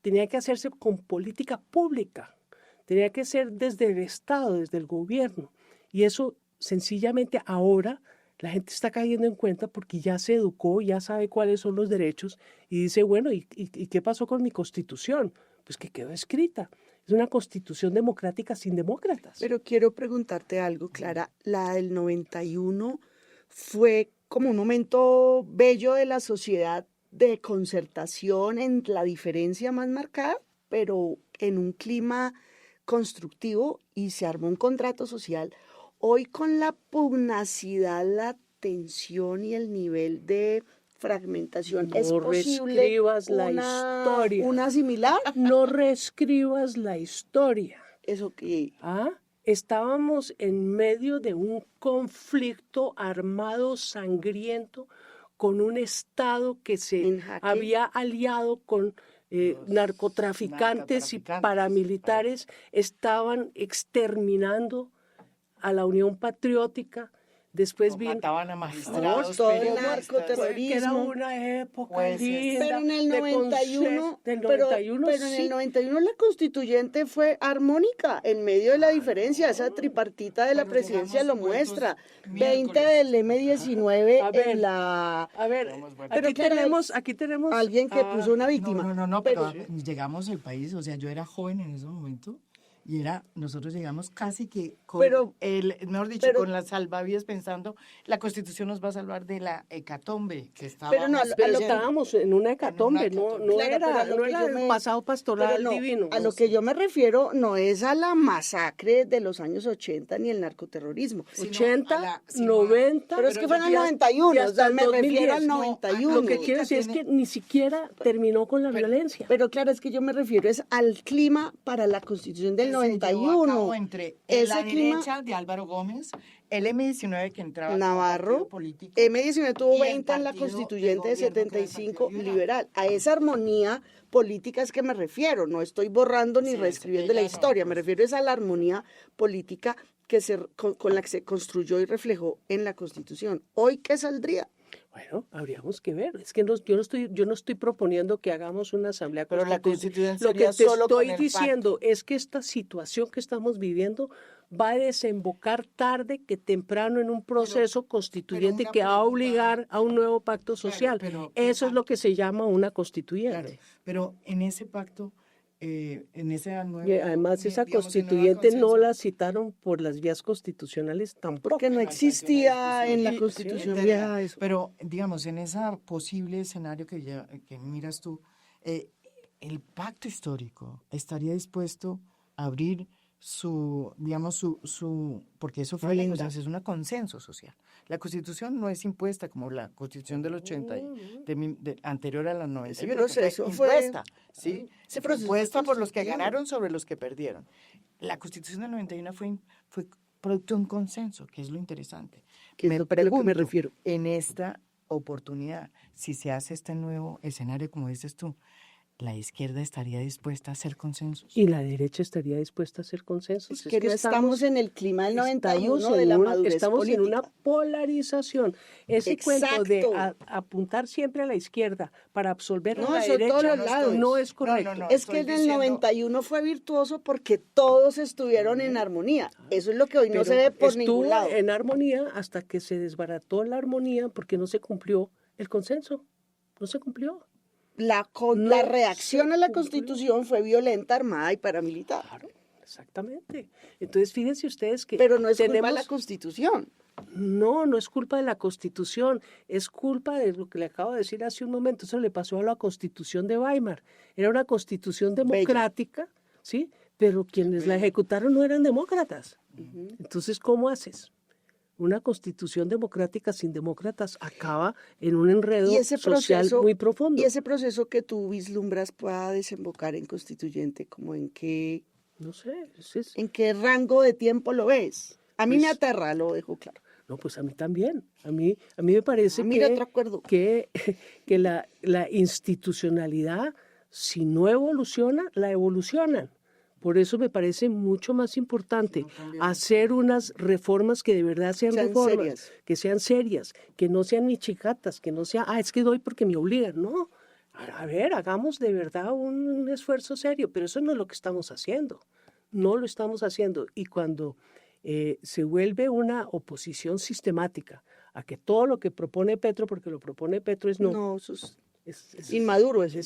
Speaker 3: tenía que hacerse con política pública, tenía que ser desde el Estado, desde el gobierno. Y eso, sencillamente, ahora la gente está cayendo en cuenta porque ya se educó, ya sabe cuáles son los derechos y dice, bueno, ¿y qué pasó con mi Constitución? Pues que quedó escrita. Es una Constitución democrática sin demócratas.
Speaker 2: Pero quiero preguntarte algo, Clara. La del 91 fue como un momento bello de la sociedad de concertación en la diferencia más marcada, pero en un clima constructivo y se armó un contrato social. Hoy con la pugnacidad, la tensión y el nivel de fragmentación,
Speaker 3: No
Speaker 2: ¿es posible
Speaker 3: reescribas la historia.
Speaker 2: una similar?
Speaker 3: No reescribas la historia.
Speaker 2: Eso que
Speaker 3: Estábamos en medio de un conflicto armado sangriento con un Estado que se había aliado con narcotraficantes y paramilitares, estaban exterminando a la Unión Patriótica. Después vino
Speaker 1: mataban a magistrados,
Speaker 2: todo el
Speaker 1: periodistas,
Speaker 2: narcoterrorismo.
Speaker 3: que era una época
Speaker 1: Jueces.
Speaker 3: linda.
Speaker 2: Pero en el
Speaker 3: de
Speaker 2: 91,
Speaker 3: del
Speaker 2: pero
Speaker 3: 91
Speaker 2: en
Speaker 3: sí.
Speaker 2: el 91 la constituyente fue armónica en medio de la diferencia. Esa tripartita de la
Speaker 1: Pero
Speaker 2: presidencia lo
Speaker 1: llegamos vueltos
Speaker 2: muestra. 20
Speaker 1: miércoles.
Speaker 2: del M19
Speaker 3: A ver,
Speaker 2: en la...
Speaker 3: A ver,
Speaker 1: Llegamos vueltos.
Speaker 3: aquí tenemos
Speaker 2: Alguien que puso una víctima.
Speaker 1: No, pero llegamos al país, o sea, yo era joven en ese momento y nosotros llegamos casi que con mejor dicho, con las salvavidas pensando, la Constitución nos va a salvar de la hecatombe que estábamos.
Speaker 2: Pero no,
Speaker 3: Pero estábamos en una hecatombe,
Speaker 1: hecatombe.
Speaker 3: no
Speaker 2: Claro, pero a lo
Speaker 3: no
Speaker 2: que
Speaker 3: era
Speaker 2: yo
Speaker 3: el
Speaker 2: me-
Speaker 3: pasado pastoral
Speaker 2: Pero no,
Speaker 3: divino.
Speaker 2: a lo que yo me refiero no es a la masacre de los años 80 ni el narcoterrorismo.
Speaker 3: 80, 90.
Speaker 2: Pero es que fue en el
Speaker 3: y
Speaker 2: 91,
Speaker 3: hasta
Speaker 2: o sea,
Speaker 3: el
Speaker 2: me refiero al
Speaker 3: 2010.
Speaker 2: 91.
Speaker 3: Lo que quiero decir es que ni siquiera terminó con la violencia.
Speaker 2: Pero claro, es que yo me refiero es al clima para la Constitución del
Speaker 1: Se llevó a
Speaker 2: 91.
Speaker 1: cabo entre
Speaker 2: Ese
Speaker 1: la
Speaker 2: clima-
Speaker 1: derecha de Álvaro Gómez, el M19 que entraba como
Speaker 2: Navarro,
Speaker 1: partido político,
Speaker 2: M19 tuvo
Speaker 1: y el
Speaker 2: 20 en la
Speaker 1: partido
Speaker 2: constituyente
Speaker 1: de
Speaker 2: de
Speaker 1: gobierno, que era el
Speaker 2: 75
Speaker 1: Partido
Speaker 2: liberal. A esa armonía política es que me refiero, no estoy borrando ni
Speaker 1: Sí,
Speaker 2: reescribiendo la
Speaker 1: ella no,
Speaker 2: historia, me
Speaker 1: pues.
Speaker 2: refiero es a la armonía política con la que se construyó y reflejó en la Constitución. ¿Hoy qué saldría?
Speaker 3: Bueno, habríamos que ver. Es que yo no estoy proponiendo que hagamos una asamblea
Speaker 1: Pero la
Speaker 3: constituyente.
Speaker 1: Constitución
Speaker 3: Lo que
Speaker 1: sería
Speaker 3: te
Speaker 1: solo con
Speaker 3: estoy
Speaker 1: el
Speaker 3: diciendo es que esta situación que estamos viviendo va a desembocar tarde que temprano en un proceso constituyente
Speaker 1: una
Speaker 3: que va a
Speaker 1: pregunta-
Speaker 3: obligar a un nuevo pacto social.
Speaker 1: pero
Speaker 3: Eso es lo que se llama una constituyente.
Speaker 1: Claro, pero en ese pacto, en ese nuevo...
Speaker 3: Y además esa
Speaker 1: digamos, ese nuevo
Speaker 3: constituyente no
Speaker 1: consenso,
Speaker 3: la citaron por las vías constitucionales tampoco.
Speaker 2: Porque no existía en la
Speaker 3: Sí,
Speaker 2: Constitución
Speaker 1: entendía.
Speaker 2: vieja eso.
Speaker 1: Pero, digamos, en ese posible escenario que miras tú, el pacto histórico estaría dispuesto a abrir porque eso fue es un consenso social. La Constitución no es impuesta como la Constitución del 80, anterior a la 91.
Speaker 2: Ese proceso
Speaker 1: que
Speaker 2: fue
Speaker 1: impuesta. ¿sí?
Speaker 2: Ese proceso
Speaker 1: Propuesta por los que
Speaker 2: constructivo.
Speaker 1: ganaron sobre los que perdieron. La Constitución del 91 fue producto de un consenso, que es lo interesante.
Speaker 2: Que es lo que me refiero.
Speaker 1: En esta oportunidad, si se hace este nuevo escenario, como dices tú, la izquierda estaría dispuesta a hacer consensos.
Speaker 3: Y la derecha estaría dispuesta a hacer consensos.
Speaker 2: Es que no estamos en el clima del 91 de la madurez
Speaker 3: estamos
Speaker 2: política.
Speaker 3: en una polarización. Ese cuento de
Speaker 2: Exacto.
Speaker 3: apuntar siempre a la izquierda para absolver
Speaker 2: No,
Speaker 3: a la
Speaker 2: eso en todos
Speaker 3: derecha
Speaker 2: los lados.
Speaker 3: no es correcto.
Speaker 1: No,
Speaker 2: Es que en el 91 fue virtuoso porque todos estuvieron en armonía. Eso es lo que hoy no se ve por
Speaker 3: estuvo
Speaker 2: ningún lado.
Speaker 3: en armonía hasta que se desbarató la armonía porque no se cumplió el consenso. No se cumplió.
Speaker 2: La
Speaker 3: No
Speaker 2: reacción
Speaker 3: se
Speaker 2: a la
Speaker 3: cumplió.
Speaker 2: Constitución fue violenta, armada y paramilitar.
Speaker 3: Claro, exactamente. Entonces, fíjense ustedes que
Speaker 2: Pero no es culpa de
Speaker 3: tenemos...
Speaker 2: la Constitución.
Speaker 3: No es culpa de la Constitución, es culpa de lo que le acabo de decir hace un momento. Eso le pasó a la Constitución de Weimar. Era una Constitución democrática, ¿sí? Pero quienes la ejecutaron no eran demócratas. Entonces, ¿cómo haces? Una Constitución democrática sin demócratas acaba en un enredo social muy profundo.
Speaker 2: Y ese proceso que tú vislumbras pueda desembocar en constituyente, como en qué,
Speaker 3: No sé,
Speaker 2: ¿en qué rango de tiempo lo ves? A mí me aterra, lo dejo claro.
Speaker 3: No, pues a mí también. A mí me parece
Speaker 2: Mira, otro acuerdo.
Speaker 3: que la institucionalidad, si no evoluciona, la evolucionan. Por eso me parece mucho más importante hacer unas reformas que de verdad sean reformas,
Speaker 2: serias.
Speaker 3: que sean serias, que no sean ni chicatas, que no sea, es que doy porque me obligan. No, a ver, hagamos de verdad un esfuerzo serio, pero eso no es lo que estamos haciendo. No lo estamos haciendo. Y cuando se vuelve una oposición sistemática a que todo lo que propone Petro, porque lo propone Petro es no.
Speaker 2: No, eso es
Speaker 3: Es
Speaker 2: inmaduro ese.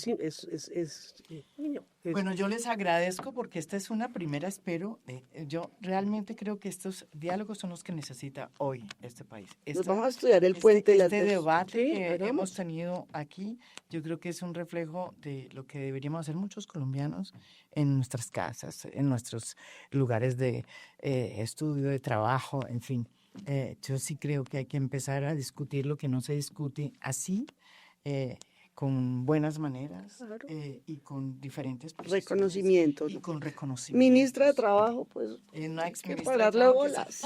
Speaker 1: Bueno, yo les agradezco porque esta es una primera, espero. Yo realmente creo que estos diálogos son los que necesita hoy este país.
Speaker 2: Nos vamos a estudiar el puente y las
Speaker 1: Este
Speaker 2: dos.
Speaker 1: debate
Speaker 3: Sí,
Speaker 1: que
Speaker 3: hagamos.
Speaker 1: hemos tenido aquí, yo creo que es un reflejo de lo que deberíamos hacer muchos colombianos en nuestras casas, en nuestros lugares de estudio, de trabajo, en fin. Yo sí creo que hay que empezar a discutir lo que no se discute así, con buenas maneras y con diferentes posiciones.
Speaker 2: Reconocimiento.
Speaker 1: Y con reconocimiento.
Speaker 2: Ministra de Trabajo, pues,
Speaker 1: Una
Speaker 2: hay
Speaker 1: ex
Speaker 2: que
Speaker 1: ministra de
Speaker 2: pararle
Speaker 1: Trabajo
Speaker 2: bolas.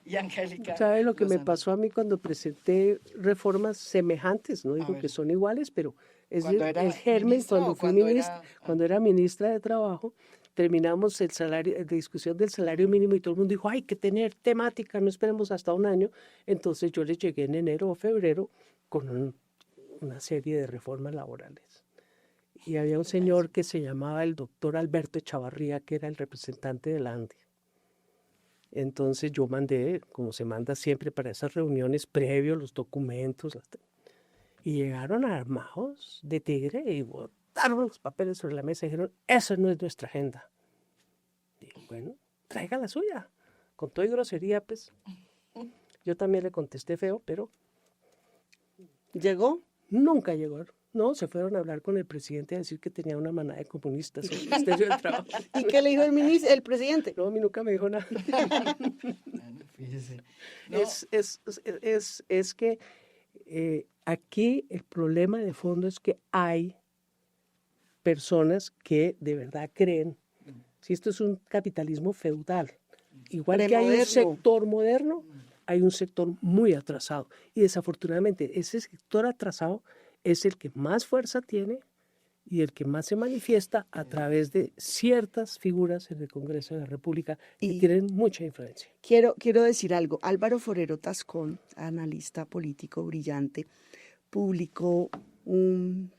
Speaker 1: y Angélica.
Speaker 3: ¿Sabe lo que me
Speaker 1: Lozano.
Speaker 3: pasó a mí cuando presenté reformas semejantes? No digo
Speaker 1: ver.
Speaker 3: que son iguales, pero es
Speaker 1: ¿Cuando era
Speaker 3: el germen
Speaker 1: ministra
Speaker 3: cuando
Speaker 1: o
Speaker 3: fui
Speaker 1: cuando
Speaker 3: ministra,
Speaker 1: era-
Speaker 3: cuando era ministra de Trabajo, terminamos el salario, la discusión del salario mínimo y todo el mundo dijo, hay que tener temática, no esperemos hasta un año. Entonces yo les llegué en enero o febrero con una serie de reformas laborales. Y había un señor que se llamaba el doctor Alberto Echavarría, que era el representante del ANDE. Entonces yo mandé, como se manda siempre para esas reuniones, previo los documentos, y llegaron armados de tigre y botaron los papeles sobre la mesa y dijeron, esa no es nuestra agenda. Digo, bueno, traiga la suya. Con todo y grosería, pues. Yo también le contesté feo, pero
Speaker 2: ¿Llegó?
Speaker 3: nunca llegó. No, se fueron a hablar con el presidente a decir que tenía una manada de comunistas en el Ministerio del Trabajo.
Speaker 2: ¿Y qué le dijo el presidente?
Speaker 3: No, a mí nunca me dijo nada.
Speaker 1: Bueno, fíjese. No,
Speaker 3: Es que aquí el problema de fondo es que hay personas que de verdad creen, si esto es un capitalismo feudal, igual que hay un
Speaker 2: Premoderno.
Speaker 3: sector moderno, hay un sector muy atrasado. Y desafortunadamente ese sector atrasado es el que más fuerza tiene y el que más se manifiesta a través de ciertas figuras en el Congreso de la República que
Speaker 2: Y-
Speaker 3: tienen mucha influencia.
Speaker 2: Quiero decir algo. Álvaro Forero Tascón, analista político brillante, publicó un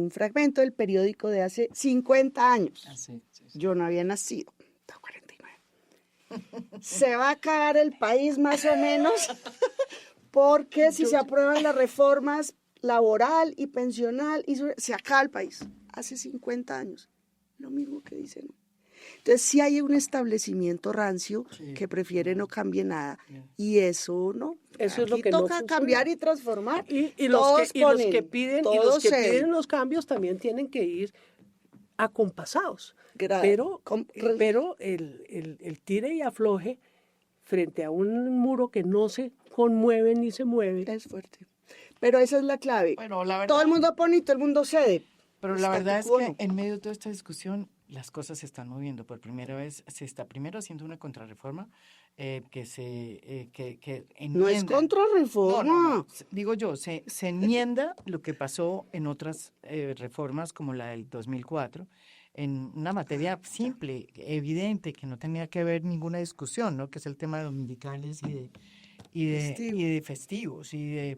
Speaker 2: fragmento del periódico de hace 50 años.
Speaker 1: sí, sí, sí.
Speaker 2: Yo no había nacido. Tengo 49. Se va a caer el país más o menos porque si se aprueban las reformas laboral y pensional, se acaba el país. Hace 50 años. Lo mismo que dicen. Entonces sí hay un establecimiento rancio
Speaker 1: Sí.
Speaker 2: que prefiere no cambie nada. Y eso no.
Speaker 3: Eso es lo
Speaker 2: Aquí
Speaker 3: que no
Speaker 2: toca
Speaker 3: funciona.
Speaker 2: cambiar y transformar.
Speaker 3: Y los
Speaker 2: Todos
Speaker 3: que
Speaker 2: ponen,
Speaker 3: piden
Speaker 2: todos ceden.
Speaker 3: piden los cambios también tienen que ir acompasados. Pero el tire y afloje frente a un muro que no se conmueve ni se mueve.
Speaker 2: Es fuerte. Pero esa es la clave.
Speaker 1: Bueno, la verdad,
Speaker 2: Todo el mundo pone y todo el mundo cede.
Speaker 1: Pero la verdad es
Speaker 2: statu
Speaker 1: que
Speaker 2: quo.
Speaker 1: en medio de toda esta discusión las cosas se están moviendo. Por primera vez se está primero haciendo una contrarreforma que
Speaker 2: No es
Speaker 1: enmienda.
Speaker 2: contrarreforma.
Speaker 1: No. Digo yo, se enmienda lo que pasó en otras reformas como la del 2004 en una materia simple, evidente, que no tenía que haber ninguna discusión, ¿no? Que es el tema de dominicales y de festivos y de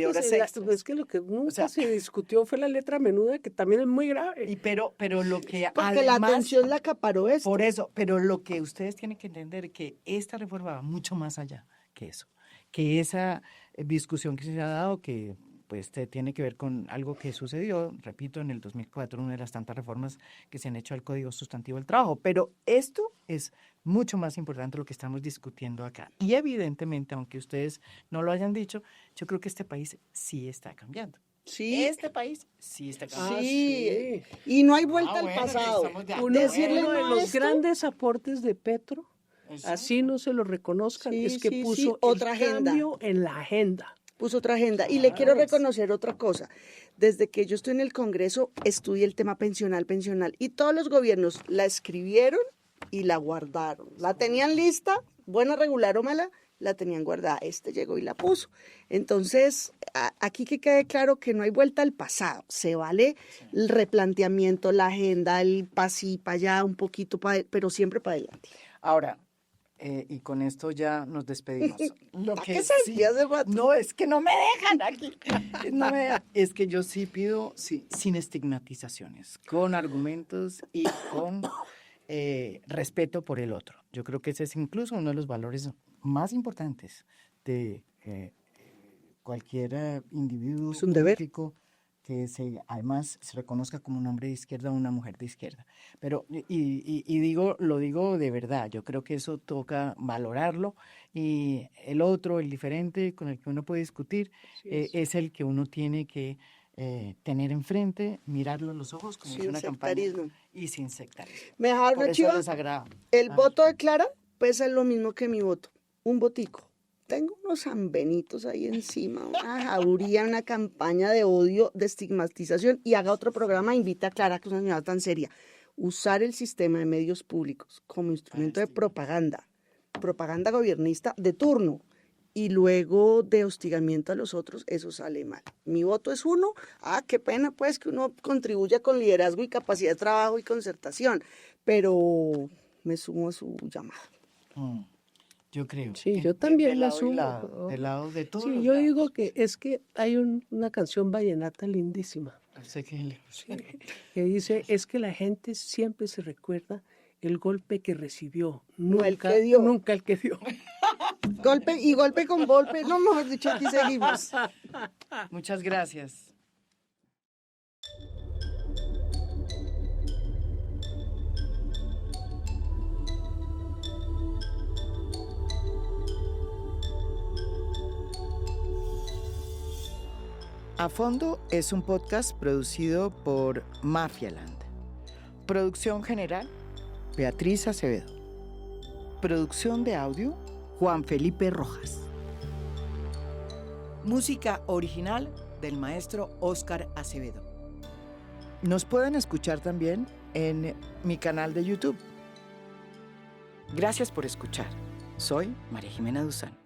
Speaker 1: horas extras.
Speaker 3: Es que lo que nunca
Speaker 1: sea,
Speaker 3: se discutió fue la letra menuda, que también es muy grave.
Speaker 1: Pero lo que
Speaker 2: Porque la
Speaker 1: además,
Speaker 2: atención la acaparó esto.
Speaker 1: por eso, pero lo que ustedes tienen que entender es que esta reforma va mucho más allá que eso, que esa discusión que se ha dado, que pues tiene que ver con algo que sucedió, repito, en el 2004, una de las tantas reformas que se han hecho al Código Sustantivo del Trabajo. Pero esto es mucho más importante lo que estamos discutiendo acá. Y evidentemente, aunque ustedes no lo hayan dicho, yo creo que este país sí está cambiando.
Speaker 2: Sí,
Speaker 1: Este país sí está cambiando.
Speaker 2: sí. Y no hay vuelta al
Speaker 1: bueno,
Speaker 2: pasado.
Speaker 1: estamos de
Speaker 3: Uno,
Speaker 2: Decirle
Speaker 3: uno de
Speaker 2: no a
Speaker 3: los
Speaker 2: esto,
Speaker 3: grandes aportes de Petro, así no se lo reconozcan,
Speaker 2: Sí,
Speaker 3: es que
Speaker 2: sí,
Speaker 3: puso
Speaker 2: sí, otra
Speaker 3: el
Speaker 2: agenda.
Speaker 3: cambio en la agenda.
Speaker 2: puso otra agenda. Y le quiero
Speaker 3: Claro.
Speaker 2: reconocer otra cosa. Desde que yo estoy en el Congreso, estudié el tema pensional. Y todos los gobiernos la escribieron y la guardaron. La tenían lista, buena, regular o mala, la tenían guardada. Este llegó y la puso. Entonces, aquí que quede claro que no hay vuelta al pasado. Se vale el replanteamiento, la agenda, el pasí para allá, un poquito, pero siempre para adelante.
Speaker 1: Ahora, y con esto ya nos despedimos. Lo que
Speaker 2: ¿Qué se
Speaker 1: sí,
Speaker 2: hacía hace rato?
Speaker 1: no, es que no me dejan aquí. No me dejan. Es que yo sí pido sin estigmatizaciones, con argumentos y con respeto por el otro. Yo creo que ese es incluso uno de los valores más importantes de cualquier individuo
Speaker 2: Es un deber.
Speaker 1: político que además se reconozca como un hombre de izquierda o una mujer de izquierda. Pero, lo digo de verdad, yo creo que eso toca valorarlo y el otro, el diferente con el que uno puede discutir, es el que uno tiene que tener enfrente, mirarlo a los ojos como
Speaker 2: Sin
Speaker 1: es una campaña
Speaker 2: sectarismo.
Speaker 1: y sin sectarismo.
Speaker 2: ¿Me dejaron
Speaker 1: Por
Speaker 2: una
Speaker 1: eso
Speaker 2: chiva?
Speaker 1: les agrada.
Speaker 2: El
Speaker 1: Ah.
Speaker 2: voto de Clara pesa lo mismo que mi voto, un botico. Tengo unos sanbenitos ahí encima, una jauría, una campaña de odio, de estigmatización, y haga otro programa, invita a Clara, que es una señora tan seria, usar el sistema de medios públicos como instrumento de propaganda gobernista de turno, y luego de hostigamiento a los otros, eso sale mal. Mi voto es 1, qué pena pues que uno contribuya con liderazgo y capacidad de trabajo y concertación, pero me sumo a su llamada.
Speaker 1: Yo creo.
Speaker 3: Sí, yo también
Speaker 1: de
Speaker 3: la
Speaker 1: lado y
Speaker 3: sumo.
Speaker 1: lado, del lado de todos.
Speaker 3: Sí,
Speaker 1: los
Speaker 3: yo
Speaker 1: lados.
Speaker 3: digo que es que hay una canción vallenata lindísima
Speaker 1: Sé que
Speaker 3: que dice, es que la gente siempre se recuerda el golpe que recibió,
Speaker 2: No el que dio.
Speaker 3: nunca el que dio.
Speaker 2: Golpe con golpe, no, mejor dicho, aquí seguimos.
Speaker 1: Muchas gracias. A Fondo es un podcast producido por Mafialand. Producción general, Beatriz Acevedo. Producción de audio, Juan Felipe Rojas. Música original del maestro Óscar Acevedo. Nos pueden escuchar también en mi canal de YouTube. Gracias por escuchar. Soy María Jimena Duzán.